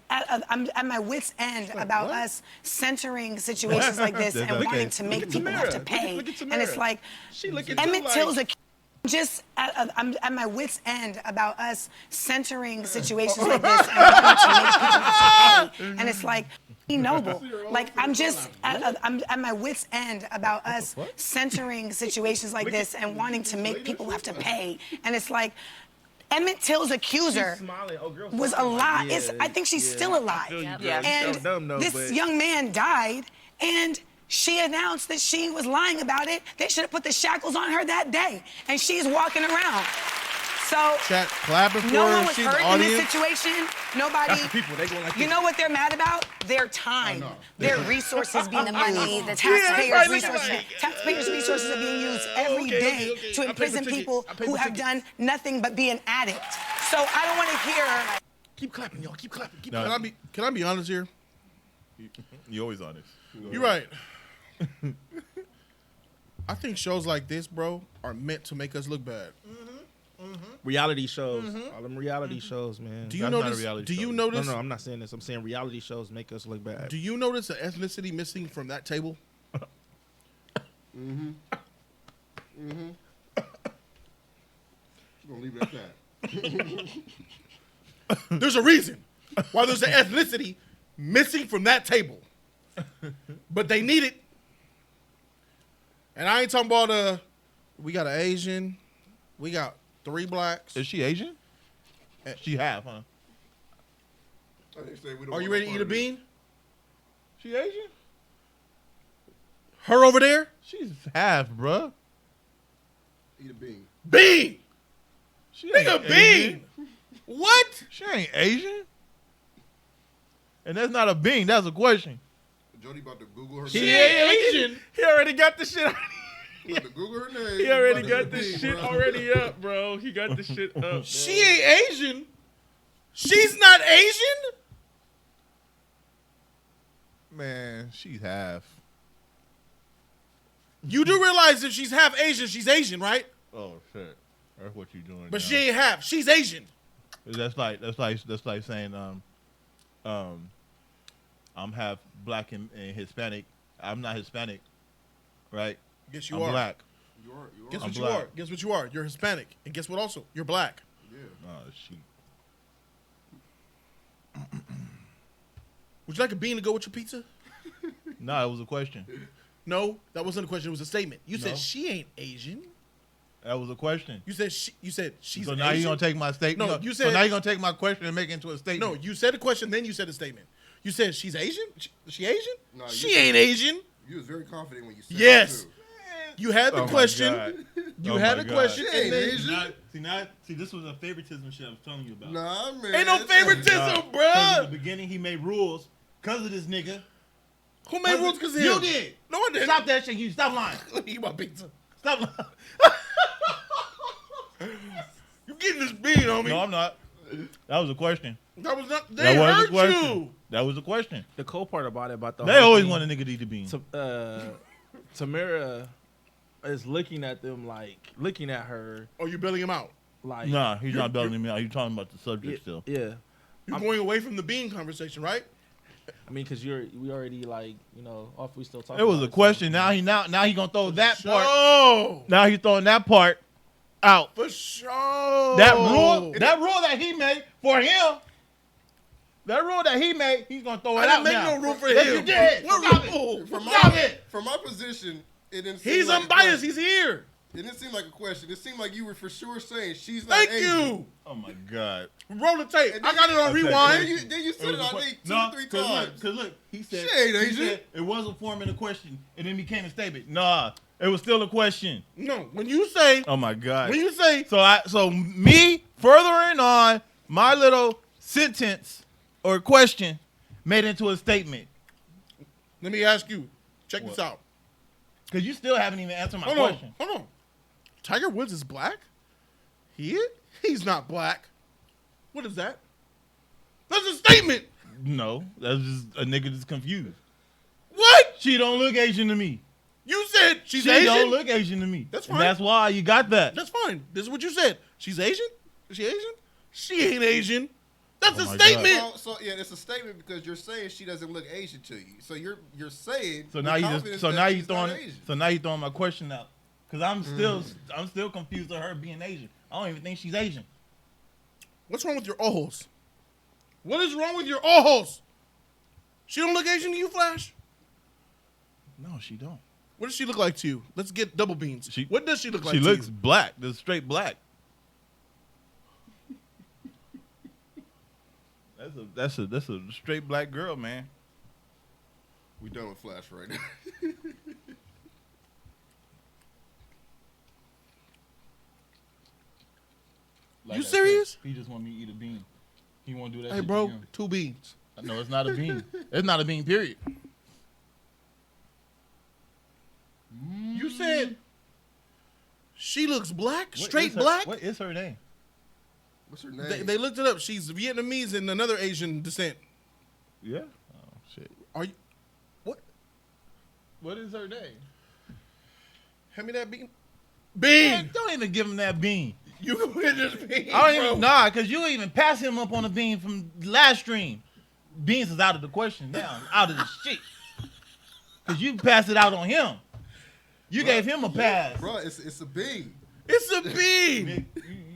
at my wit's end about us centering situations like this and wanting to make people have to pay. And it's like, Emmett Till's I'm at my wit's end about us centering situations like this and wanting to make people have to pay. And it's like, noble. Like, I'm at my wit's end about us centering situations like this and wanting to make people have to pay. And it's like, Emmett Till's accuser was alive. I think she's still alive. And this young man died, and she announced that she was lying about it. They should have put the shackles on her that day, and she's walking around. So chat clapping for no her. one was She's hurt in this situation. Nobody. People, they go like you know what they're mad about? Their time, their resources being The money, used. the Taxpayers' resources. Taxpayers' resources are being used every day to imprison people who have done nothing but be an addict. So I don't want to hear. Keep clapping, y'all. Keep clapping. Keep clapping. Can I be honest here? You're always honest. You're right. I think shows like this, bro, are meant to make us look bad. Reality shows, all them reality shows, man. Do you notice? Do you notice? No, I'm not saying this. I'm saying reality shows make us look bad. Do you notice the ethnicity missing from that table? We're gonna leave it at that. There's a reason why there's an ethnicity missing from that table, but they need it. And I ain't talking about we got an Asian, we got 3 blacks. Is she Asian? She half, huh? Are you ready to eat a bean? She Asian? Her over there? She's half, bruh. Eat a bean. Bean! She ain't Nigga, Asian. bean! What? She ain't Asian. And that's not a bean. That's a question. Jody about to Google her She name. ain't Asian. He already got the shit. About to Google her name. He already About got to this bean, shit bro. already up, bro. He got the shit up. Bro. She ain't Asian. She's not Asian? Man, she's half. You do realize if she's half Asian, she's Asian, right? Oh shit. That's what you doing. But now. she ain't half. She's Asian. That's like saying I'm half black and Hispanic. I'm not Hispanic, right? Guess you I'm are. black. You are. Guess I'm what you black. are. Guess what you are. You're Hispanic. And guess what also? You're black. Yeah. Oh shit. Would you like a bean to go with your pizza? No, it was a question. No, that wasn't a question. It was a statement. You No. said she ain't Asian. That was a question. You said she's So Asian. now you're gonna take my statement. No, you said. So now you're gonna take my question and make it into a statement. No, you said a question, then you said a statement. You said she's Asian. She Asian? No, she you- ain't Asian. You was very confident when you said Yes. that, too. You had the Oh my question. God. You Oh had my a God. question. She ain't And then, Asian. See, this was a favoritism shit I was telling you about. Nah, man. ain't no favoritism, Because in the bruh. beginning, he made rules because of this nigga. Who made rules because of him? You did. No, I didn't. Stop that shit. You stop lying. Let me eat my pizza. Stop lying. You getting this bean on me? No, I'm not. That was a question. That was not. They That was a heard question. you. That was the question. The cool part about it, about the They always want a nigga to eat the bean. Tamara is looking at them like looking at her. Oh, you billing him out? Like, Nah, he's not belling me out. He's talking about the subject still. Yeah. You're going away from the bean conversation, right? I mean, because we already like, you know, we still talking. It was a question. So, Now he gonna throw that part. Oh, Now he's throwing that part out. for sure. That rule that he made for him. That rule that he made, he's gonna throw it I out didn't make now. no rule for Yes, him. you did. What rule? From my position, it didn't seem He's like unbiased. He's here. It didn't seem like a question. It seemed like you were for sure saying she's not Thank Asian. you. Oh my God. Roll the tape. And I got it on Okay. rewind. Then you said it, I think, two or three Cause times. look, he said, She ain't he Asian. said it wasn't forming a question, and then became a statement. Nah, it was still a question. No, when you say, Oh my God. when you say, So me furthering on my little sentence or question made into a statement. let me ask you, check this out. Cause you still haven't even answered my Hold question. on, hold on. Tiger Woods is black? He's not black. What is that? That's a statement. No, that's just a nigga that's confused. What? She don't look Asian to me. You said she's She Asian? don't look Asian to me. That's And fine. that's why you got that. That's fine. This is what you said. She's Asian? Is she Asian? She ain't Asian. That's Oh a my statement. So yeah, it's a statement because you're saying she doesn't look Asian to you. So you're saying So now you she's not Asian. So now you throwing my question out. Cause I'm still confused with her being Asian. I don't even think she's Asian. What's wrong with your ojos? What is wrong with your ojos? She don't look Asian to you, Flash? No, she don't. What does she look like to you? Let's get double beans. What does she look like She to looks you? black. That's straight black. That's a straight black girl, man. We done with Flash right now. Like You I serious? said, he just want me to eat a bean. He won't do that. Hey, shit bro, to him. 2 beans. No, it's not a bean. It's not a bean. Period. You said she looks black? What Straight is her- black? What is her name? What's her name? They looked it up. She's Vietnamese and another Asian descent. Yeah. Oh shit. Are you? What? What is her name? Hand me that bean. Man, Bean. don't even give him that bean. You can win this bean. I don't bro. even because you even pass him up on the bean from last stream. Beans is out of the question now, out of the shit. Cause you passed it out on him. You gave him a pass. Bro, it's a bean. It's a bean.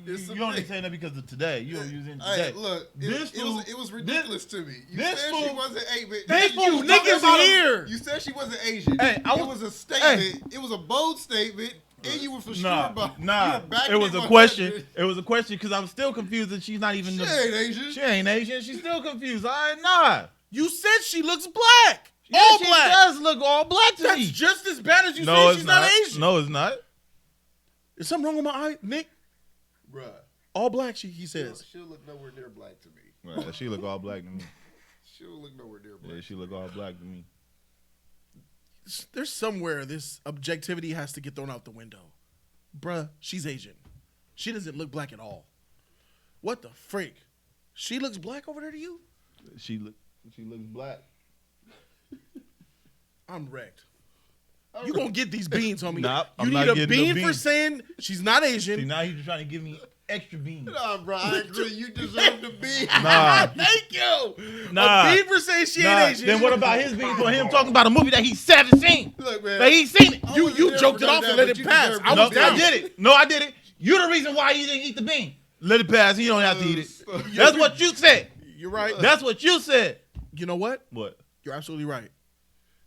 You only saying that because of today. You don't use it today. Hey, look, it was ridiculous to me. You this said fool- she wasn't Asian. Thank you, niggas here. You said she wasn't Asian. Hey, it was a statement. It was a bold statement, and you were for sure about. Nah. You were backing It was a 100. question. It was a question because I'm still confused that she's not even. She ain't Asian. She ain't Asian. She's still confused. I ain't not. You said she looks black. Yeah, all she black. does look all black to That's me. just as bad as you No, saying it's she's not Asian. No, it's not. Is something wrong with my eye, Nick? Bruh. All black, he says. She'll look nowhere near black to me. Well, she look all black to me. She'll look nowhere near black. Yeah, she look all black to me. There's somewhere this objectivity has to get thrown out the window. Bruh, she's Asian. She doesn't look black at all. What the freak? She looks black over there to you? She looks black. I'm wrecked. You gonna get these beans, homie. Nah, you I'm need not a getting bean the for bean. saying she's not Asian. See, now you're just trying to give me extra beans. Nah, bro, I agree. You deserve the bean. Nah. Thank you. Nah. A bean for saying she Nah, ain't Asian. then what about his beans for him talking about a movie that he's 17? Look, man. That he's seen it. I You wasn't there joked for it none off of and that, let but it you pass. deserve I the was No, down. I did it. No, I did it. You're the reason why he didn't eat the bean. Let it pass. You don't have to eat it. That's what you said. You're right. That's what you said. You know what? What? You're absolutely right.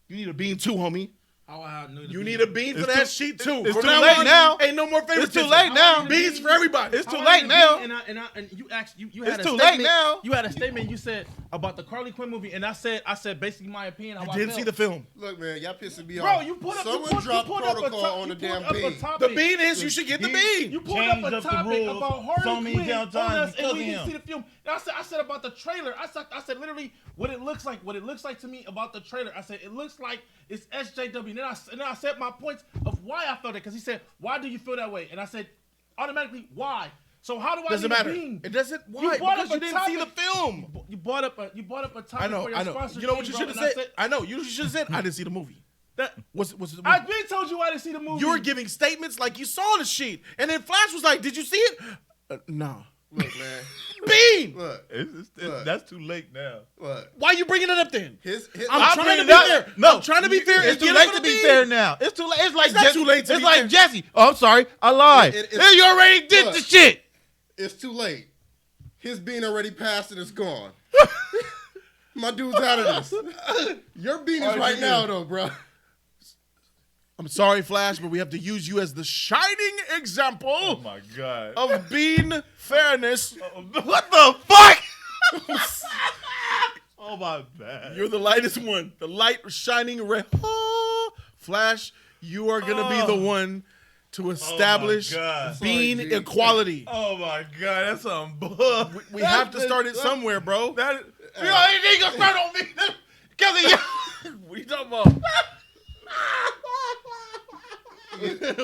You need a bean too, homie. I knew You need a bean for It's that too- sheet too. it's From too now late on, now. Ain't no more It's favoritism. too late now. Beans for everybody. It's too late now. And you asked you had It's a too statement. late now. You had a statement. You said about the Carly Quinn movie, and I said basically my opinion. How I didn't see the film. Look, man, y'all pissing me Bro, off. you put up. Someone you put, dropped you put up a protocol top, on the you damn put up a bean. topic. The bean is you should get the bean. You pulled Changed up a up the topic rules about so Harley many Quinn damn on times us, and because we of didn't him. see the film. And I said about the trailer. I said literally what it looks like. What it looks like to me about the trailer. I said it looks like it's SJW. And then I said my points of why I felt it. Because he said, why do you feel that way? And I said, automatically, why? So how do I Doesn't need matter. a bean? It doesn't. Why? You brought Because up you a didn't see the topic. film. You brought up a topic I know. for your I know. sponsor. You know what you team, should have bro, and said? I know. You should have said, I didn't see the movie. That, What's the I movie? been told you I didn't see the movie. You were giving statements like you saw the sheet, and then Flash was like, "Did you see it?" No. Look, man. Bean. Look. That's too late now. Look. Why are you bringing it up then? I'm trying to bringing be it up. fair. No, I'm trying to be fair. It's and too get it late for to the be bean. fair now. It's too late. It's like It's not too late to It's be like fair. Jesse. Oh, I'm sorry. I lied. It's- You already did Look. the shit. It's too late. His bean already passed and it's gone. My dude's out of this. Your bean is right now, though, bro. I'm sorry, Flash, but we have to use you as the shining example Oh my god. of bean fairness. What the fuck? Oh my bad. You're the lightest one. The light shining red. Flash, you are going to be the one to establish God. bean Sorry, G. equality. Oh my god, that's some bull. We have to start it somewhere, bro. That you know, he ain't gonna start on me because of you. What are you talking about?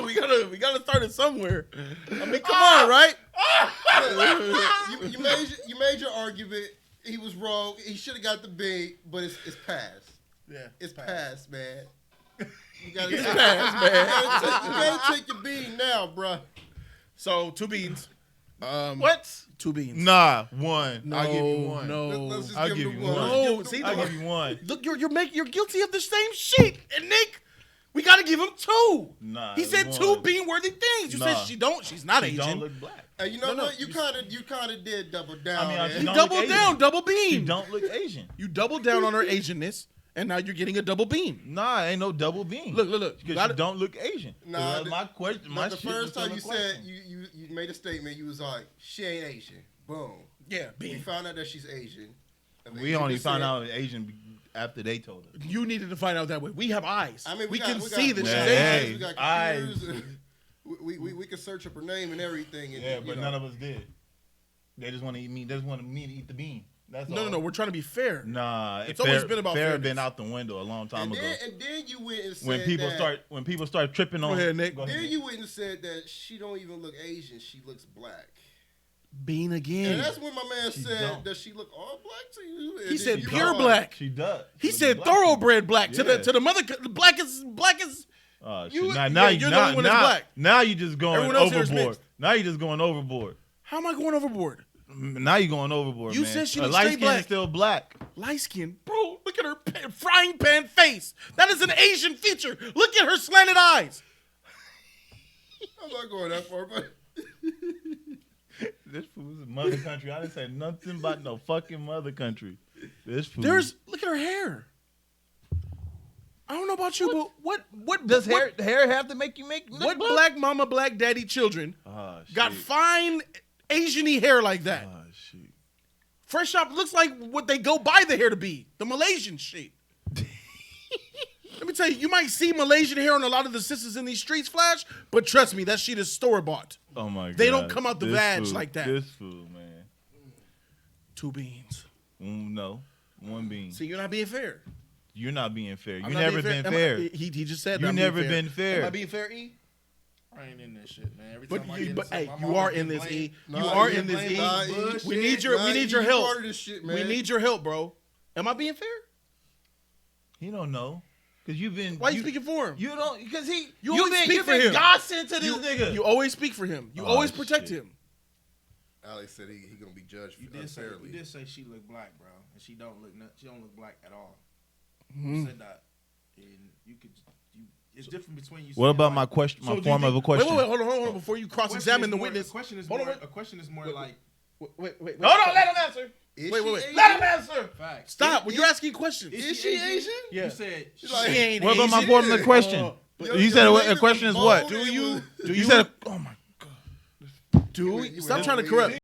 we gotta start it somewhere. I mean, come on, right? You made your argument. He was wrong. He should have got the bean, but it's passed. Yeah, It's passed, man. You gotta it's take, passed, you man. gotta take your bean now, bro. So 2 beans. What? 2 beans. Nah, one. No, I'll give you one. No, Let's just I'll give give him you the one. one. No, Let's see, give I'll him the give you one. Look, you're guilty of the same shit. And Nick, we gotta give him 2. Nah, He said one. 2 bean worthy things. You said Nah. she's not She Asian. don't look black. Hey, you know No, what? You kind of did double down. I mean, man. she You don't doubled look down, Asian. double She bean. don't look Asian. You doubled down on her Asianness, and now you're getting a double bean. Nah, ain't no double bean. Look. Because Got she it? don't look Asian. Nah, So my question, my the shit first was time you still a said question. you made a statement, you was like, she ain't Asian. Boom. Yeah, We bean. found out that she's Asian. We only found out Asian after they told us. You needed to find out that way. We have eyes. I mean, we got- can we see got- that we she's got Asian. Hey, We got eyes. computers. We can search up her name and everything. And, Yeah, but none of us did. They just want to eat me. They just want me to eat the bean. That's all. No. We're trying to be fair. Nah, It's always been about fair. fairness. Been out the window a long time ago. And then you went and said When people that, start tripping on. ahead, Nick. Go ahead, Then Nick. you went and said that she don't even look Asian. She looks black. Bean again. And that's when my man She said, don't. "Does she look all black to you?" And He then said you pure were black. She does. He Look said black. thoroughbred black to Yeah. the mother blackest. Oh, shit. You- Now yeah, you you're the only one that's black. now you just going Everyone else here is overboard. mixed. Now you just going overboard. How am I going overboard? Now you going overboard. You man. said she A looks light straight skin black. is still black. Light skin, bro. Look at her frying pan face. That is an Asian feature. Look at her slanted eyes. I'm not going that far, but This food is mother country. I didn't say nothing about no fucking mother country. This food. Look at her hair. I don't know about you, but what Does hair have to make you look what black? black mama, black daddy children Oh, got shit. fine Asian-y hair like that? Oh shit. Fresh Shop looks like what they go buy the hair to be. The Malaysian shit. Let me tell you, you might see Malaysian hair on a lot of the sisters in these streets, Flash, but trust me, that shit is store-bought. Oh my god. They don't come out the This vag food, like that. This food, man. 2 beans. No. 1 bean. See, you're not being fair. You're not being fair. I'm You not never being been fair. He just said You that I'm never being fair. been fair. Am I being fair, E? I ain't in this shit, man. Every But time I you, get but into hey, something, you my are mama in get this, blamed. E. You Nah, are you in this, blame E. nah, We bullshit. need your Nah, you help. part of this shit, We man. need your help, bro. Am I being fair? He don't know. Cause you've been. Why you speaking for him? You don't. Because he. You always speak you've for been him. gossiping to this nigga. You always speak for him. You Oh, always protect shit. him. Alex said he gonna be judged You did unfairly. say she look black, bro, and she don't look black at all. Mm-hmm. You said that, and it's different between you. What saying, about like, my question? so My do form you of a think- question. Wait, hold on. Before you cross-examine the A witness. question is Hold more. on, A question is more wait. like Wait. Hold on, let him answer. Is Wait, she wait. Asian? Let him answer. facts. Stop. When you're asking questions. Is she Asian? Yeah. You said She ain't What about my Asian. form of the question? Yo, You your said lady a question is was what? bold Do and you? was- Do You you? said. Oh my. Do You stop went trying to over corrupt. here.